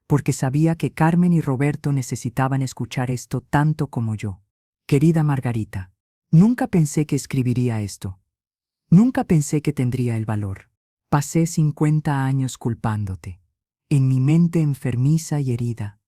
porque sabía que Carmen y Roberto necesitaban escuchar esto tanto como yo. Querida Margarita, nunca pensé que escribiría esto. Nunca pensé que tendría el valor. Pasé 50 años culpándote, en mi mente enfermiza y herida.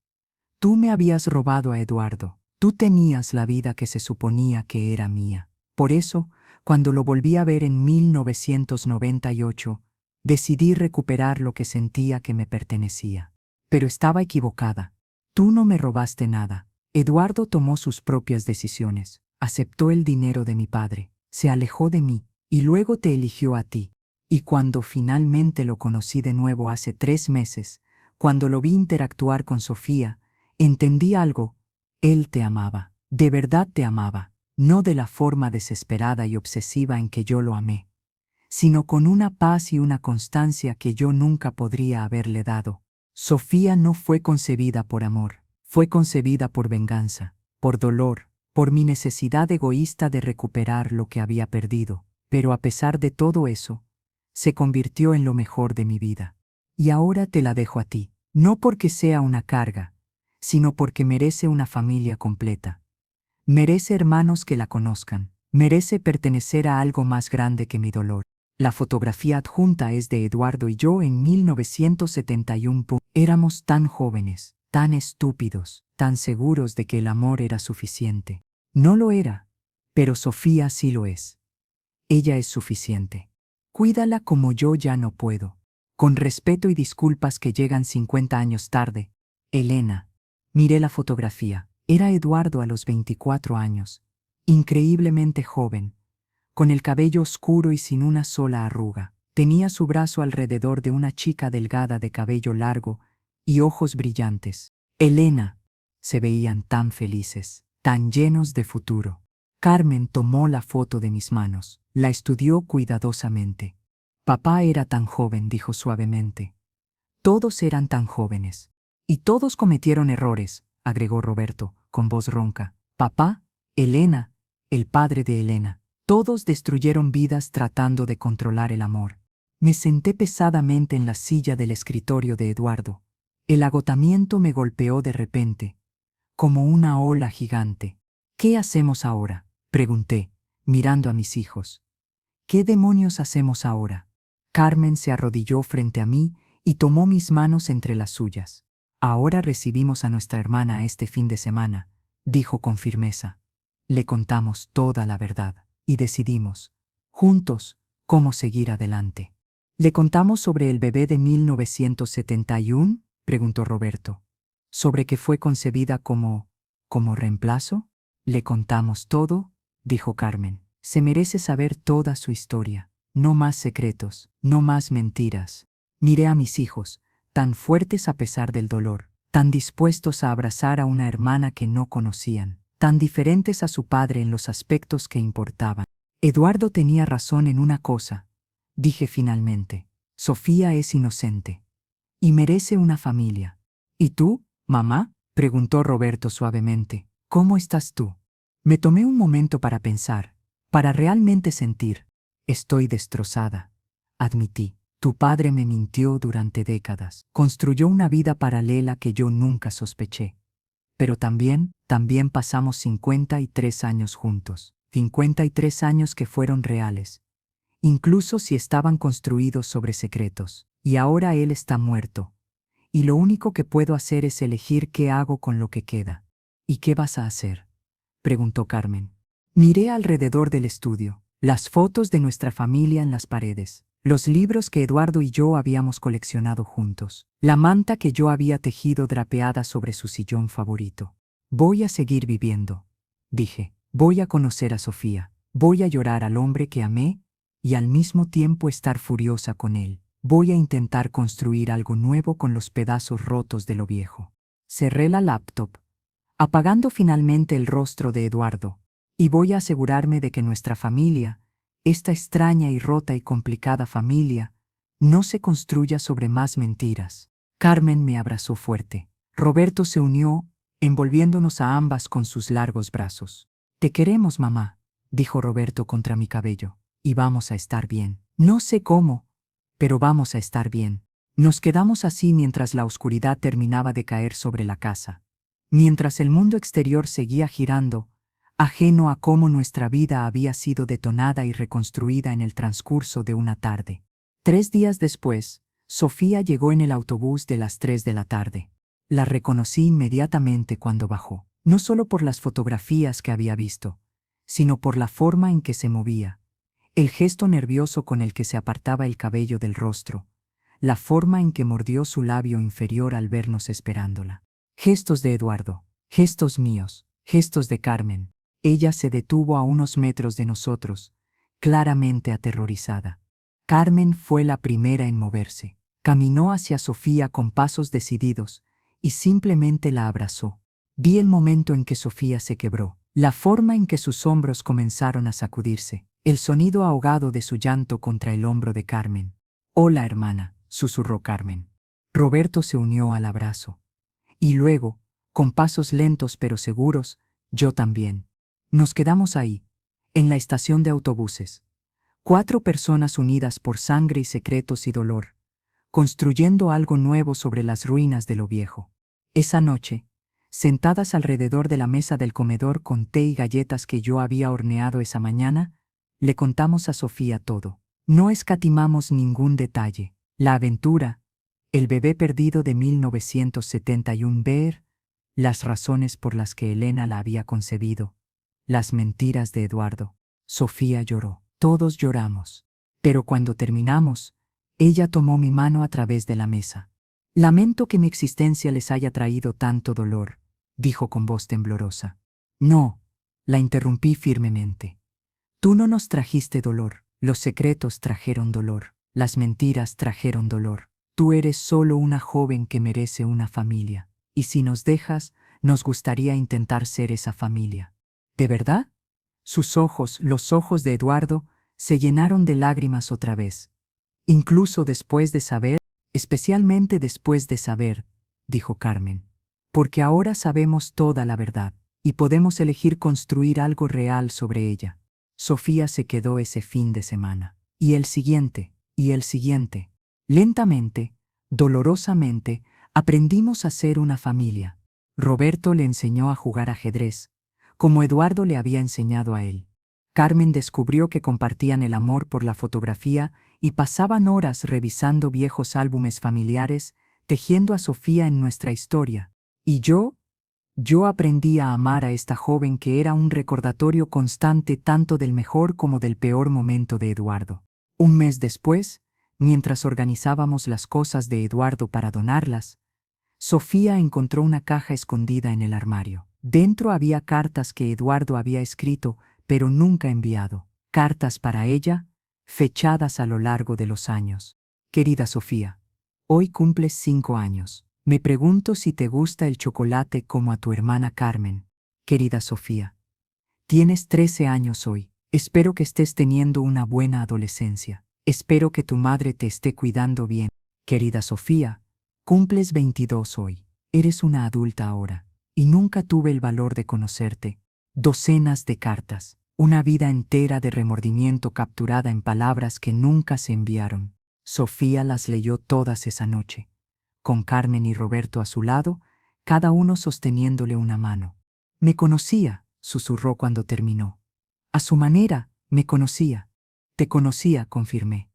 Tú me habías robado a Eduardo. Tú tenías la vida que se suponía que era mía. Por eso, cuando lo volví a ver en 1998, decidí recuperar lo que sentía que me pertenecía. Pero estaba equivocada. Tú no me robaste nada. Eduardo tomó sus propias decisiones, aceptó el dinero de mi padre, se alejó de mí, y luego te eligió a ti. Y cuando finalmente lo conocí de nuevo hace 3 meses, cuando lo vi interactuar con Sofía, entendí algo. Él te amaba, de verdad te amaba, no de la forma desesperada y obsesiva en que yo lo amé, sino con una paz y una constancia que yo nunca podría haberle dado. Sofía no fue concebida por amor, fue concebida por venganza, por dolor, por mi necesidad egoísta de recuperar lo que había perdido, pero a pesar de todo eso, se convirtió en lo mejor de mi vida. Y ahora te la dejo a ti, no porque sea una carga, sino porque merece una familia completa. Merece hermanos que la conozcan, merece pertenecer a algo más grande que mi dolor. La fotografía adjunta es de Eduardo y yo en 1971. Éramos tan jóvenes, tan estúpidos, tan seguros de que el amor era suficiente. No lo era, pero Sofía sí lo es. Ella es suficiente. Cuídala como yo ya no puedo. Con respeto y disculpas que llegan 50 años tarde, Elena. Miré la fotografía. Era Eduardo a los 24 años, increíblemente joven, con el cabello oscuro y sin una sola arruga. Tenía su brazo alrededor de una chica delgada de cabello largo y ojos brillantes. Elena. Se veían tan felices, tan llenos de futuro. Carmen tomó la foto de mis manos, la estudió cuidadosamente. Papá era tan joven, dijo suavemente. Todos eran tan jóvenes. Y todos cometieron errores, agregó Roberto, con voz ronca. Papá, Elena, el padre de Elena. Todos destruyeron vidas tratando de controlar el amor. Me senté pesadamente en la silla del escritorio de Eduardo. El agotamiento me golpeó de repente, como una ola gigante. ¿Qué hacemos ahora?, pregunté, mirando a mis hijos. ¿Qué demonios hacemos ahora? Carmen se arrodilló frente a mí y tomó mis manos entre las suyas. Ahora recibimos a nuestra hermana este fin de semana, dijo con firmeza. Le contamos toda la verdad y decidimos, juntos, cómo seguir adelante. ¿Le contamos sobre el bebé de 1971? Preguntó Roberto. ¿Sobre que fue concebida como reemplazo? Le contamos todo, dijo Carmen. Se merece saber toda su historia. No más secretos, no más mentiras. Miré a mis hijos, tan fuertes a pesar del dolor, tan dispuestos a abrazar a una hermana que no conocían, tan diferentes a su padre en los aspectos que importaban. Eduardo tenía razón en una cosa, dije finalmente. Sofía es inocente. Y merece una familia. ¿Y tú, mamá?, preguntó Roberto suavemente. ¿Cómo estás tú? Me tomé un momento para pensar, para realmente sentir. Estoy destrozada, admití. Tu padre me mintió durante décadas. Construyó una vida paralela que yo nunca sospeché. Pero también pasamos 53 años juntos. 53 años que fueron reales, incluso si estaban construidos sobre secretos. Y ahora él está muerto. Y lo único que puedo hacer es elegir qué hago con lo que queda. ¿Y qué vas a hacer?, preguntó Carmen. Miré alrededor del estudio, las fotos de nuestra familia en las paredes, los libros que Eduardo y yo habíamos coleccionado juntos, la manta que yo había tejido drapeada sobre su sillón favorito. Voy a seguir viviendo, dije. Voy a conocer a Sofía. Voy a llorar al hombre que amé y al mismo tiempo estar furiosa con él. Voy a intentar construir algo nuevo con los pedazos rotos de lo viejo. Cerré la laptop, apagando finalmente el rostro de Eduardo, y voy a asegurarme de que nuestra familia, esta extraña y rota y complicada familia, no se construya sobre más mentiras. Carmen me abrazó fuerte. Roberto se unió, envolviéndonos a ambas con sus largos brazos. Te queremos, mamá, dijo Roberto contra mi cabello, y vamos a estar bien. No sé cómo, pero vamos a estar bien. Nos quedamos así mientras la oscuridad terminaba de caer sobre la casa, mientras el mundo exterior seguía girando, ajeno a cómo nuestra vida había sido detonada y reconstruida en el transcurso de una tarde. 3 días después, Sofía llegó en el autobús de las 3 de la tarde. La reconocí inmediatamente cuando bajó, no solo por las fotografías que había visto, sino por la forma en que se movía, el gesto nervioso con el que se apartaba el cabello del rostro, la forma en que mordió su labio inferior al vernos esperándola. Gestos de Eduardo, gestos míos, gestos de Carmen. Ella se detuvo a unos metros de nosotros, claramente aterrorizada. Carmen fue la primera en moverse. Caminó hacia Sofía con pasos decididos y simplemente la abrazó. Vi el momento en que Sofía se quebró, la forma en que sus hombros comenzaron a sacudirse, el sonido ahogado de su llanto contra el hombro de Carmen. «Hola, hermana», susurró Carmen. Roberto se unió al abrazo. Y luego, con pasos lentos pero seguros, yo también. Nos quedamos ahí, en la estación de autobuses. 4 personas unidas por sangre y secretos y dolor, construyendo algo nuevo sobre las ruinas de lo viejo. Esa noche, sentadas alrededor de la mesa del comedor con té y galletas que yo había horneado esa mañana, le contamos a Sofía todo. No escatimamos ningún detalle. La aventura, el bebé perdido de 1971 ver, las razones por las que Elena la había concebido, las mentiras de Eduardo. Sofía lloró. Todos lloramos. Pero cuando terminamos, ella tomó mi mano a través de la mesa. «Lamento que mi existencia les haya traído tanto dolor», dijo con voz temblorosa. «No», la interrumpí firmemente. «Tú no nos trajiste dolor. Los secretos trajeron dolor. Las mentiras trajeron dolor. Tú eres solo una joven que merece una familia. Y si nos dejas, nos gustaría intentar ser esa familia». «¿De verdad?». Sus ojos, los ojos de Eduardo, se llenaron de lágrimas otra vez. «Incluso después de saber, especialmente después de saber», dijo Carmen, «porque ahora sabemos toda la verdad y podemos elegir construir algo real sobre ella». Sofía se quedó ese fin de semana. Y el siguiente, y el siguiente. Lentamente, dolorosamente, aprendimos a ser una familia. Roberto le enseñó a jugar ajedrez, como Eduardo le había enseñado a él. Carmen descubrió que compartían el amor por la fotografía y pasaban horas revisando viejos álbumes familiares, tejiendo a Sofía en nuestra historia. Y yo aprendí a amar a esta joven que era un recordatorio constante tanto del mejor como del peor momento de Eduardo. Un mes después, mientras organizábamos las cosas de Eduardo para donarlas, Sofía encontró una caja escondida en el armario. Dentro había cartas que Eduardo había escrito, pero nunca enviado. Cartas para ella, fechadas a lo largo de los años. «Querida Sofía, hoy cumples 5 años. Me pregunto si te gusta el chocolate como a tu hermana Carmen. Querida Sofía, tienes 13 años hoy. Espero que estés teniendo una buena adolescencia. Espero que tu madre te esté cuidando bien. Querida Sofía, cumples 22 hoy. Eres una adulta ahora, y nunca tuve el valor de conocerte». Docenas de cartas, una vida entera de remordimiento capturada en palabras que nunca se enviaron. Sofía las leyó todas esa noche, con Carmen y Roberto a su lado, cada uno sosteniéndole una mano. «Me conocía», susurró cuando terminó. «A su manera, me conocía». «Te conocía», confirmé.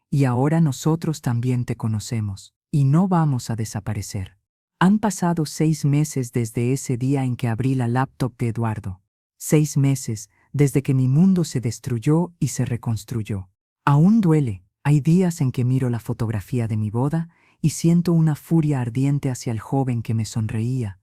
«Y ahora nosotros también te conocemos, y no vamos a desaparecer». Han pasado 6 meses desde ese día en que abrí la laptop de Eduardo. 6 meses desde que mi mundo se destruyó y se reconstruyó. Aún duele. Hay días en que miro la fotografía de mi boda y siento una furia ardiente hacia el joven que me sonreía,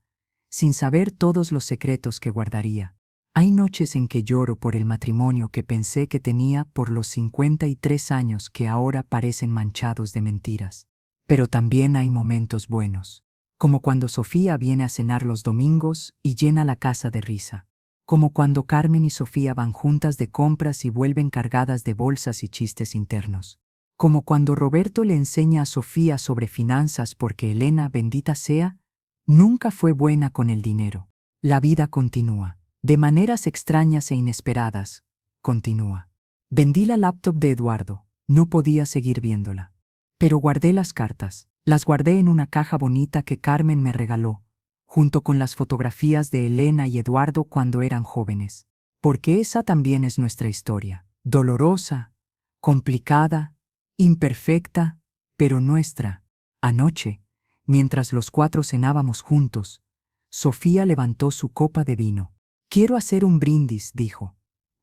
sin saber todos los secretos que guardaría. Hay noches en que lloro por el matrimonio que pensé que tenía por los 53 años que ahora parecen manchados de mentiras. Pero también hay momentos buenos, como cuando Sofía viene a cenar los domingos y llena la casa de risa. Como cuando Carmen y Sofía van juntas de compras y vuelven cargadas de bolsas y chistes internos. Como cuando Roberto le enseña a Sofía sobre finanzas porque Elena, bendita sea, nunca fue buena con el dinero. La vida continúa, de maneras extrañas e inesperadas, continúa. Vendí la laptop de Eduardo, no podía seguir viéndola. Pero guardé las cartas, las guardé en una caja bonita que Carmen me regaló, junto con las fotografías de Elena y Eduardo cuando eran jóvenes. Porque esa también es nuestra historia, dolorosa, complicada, imperfecta, pero nuestra. Anoche, Mientras los cuatro cenábamos juntos, Sofía levantó su copa de vino. Quiero hacer un brindis, dijo,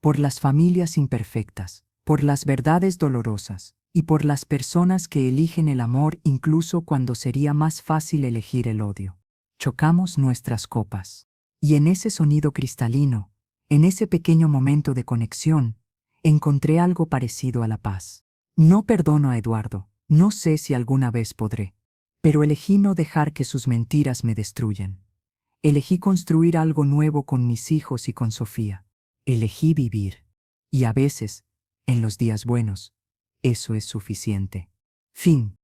por las familias imperfectas, por las verdades dolorosas y por las personas que eligen el amor incluso cuando sería más fácil elegir el odio. Chocamos nuestras copas. Y en ese sonido cristalino, en ese pequeño momento de conexión, encontré algo parecido a la paz. No perdono a Eduardo, no sé si alguna vez podré, pero elegí no dejar que sus mentiras me destruyan. Elegí construir algo nuevo con mis hijos y con Sofía. Elegí vivir. Y a veces, en los días buenos, eso es suficiente. Fin.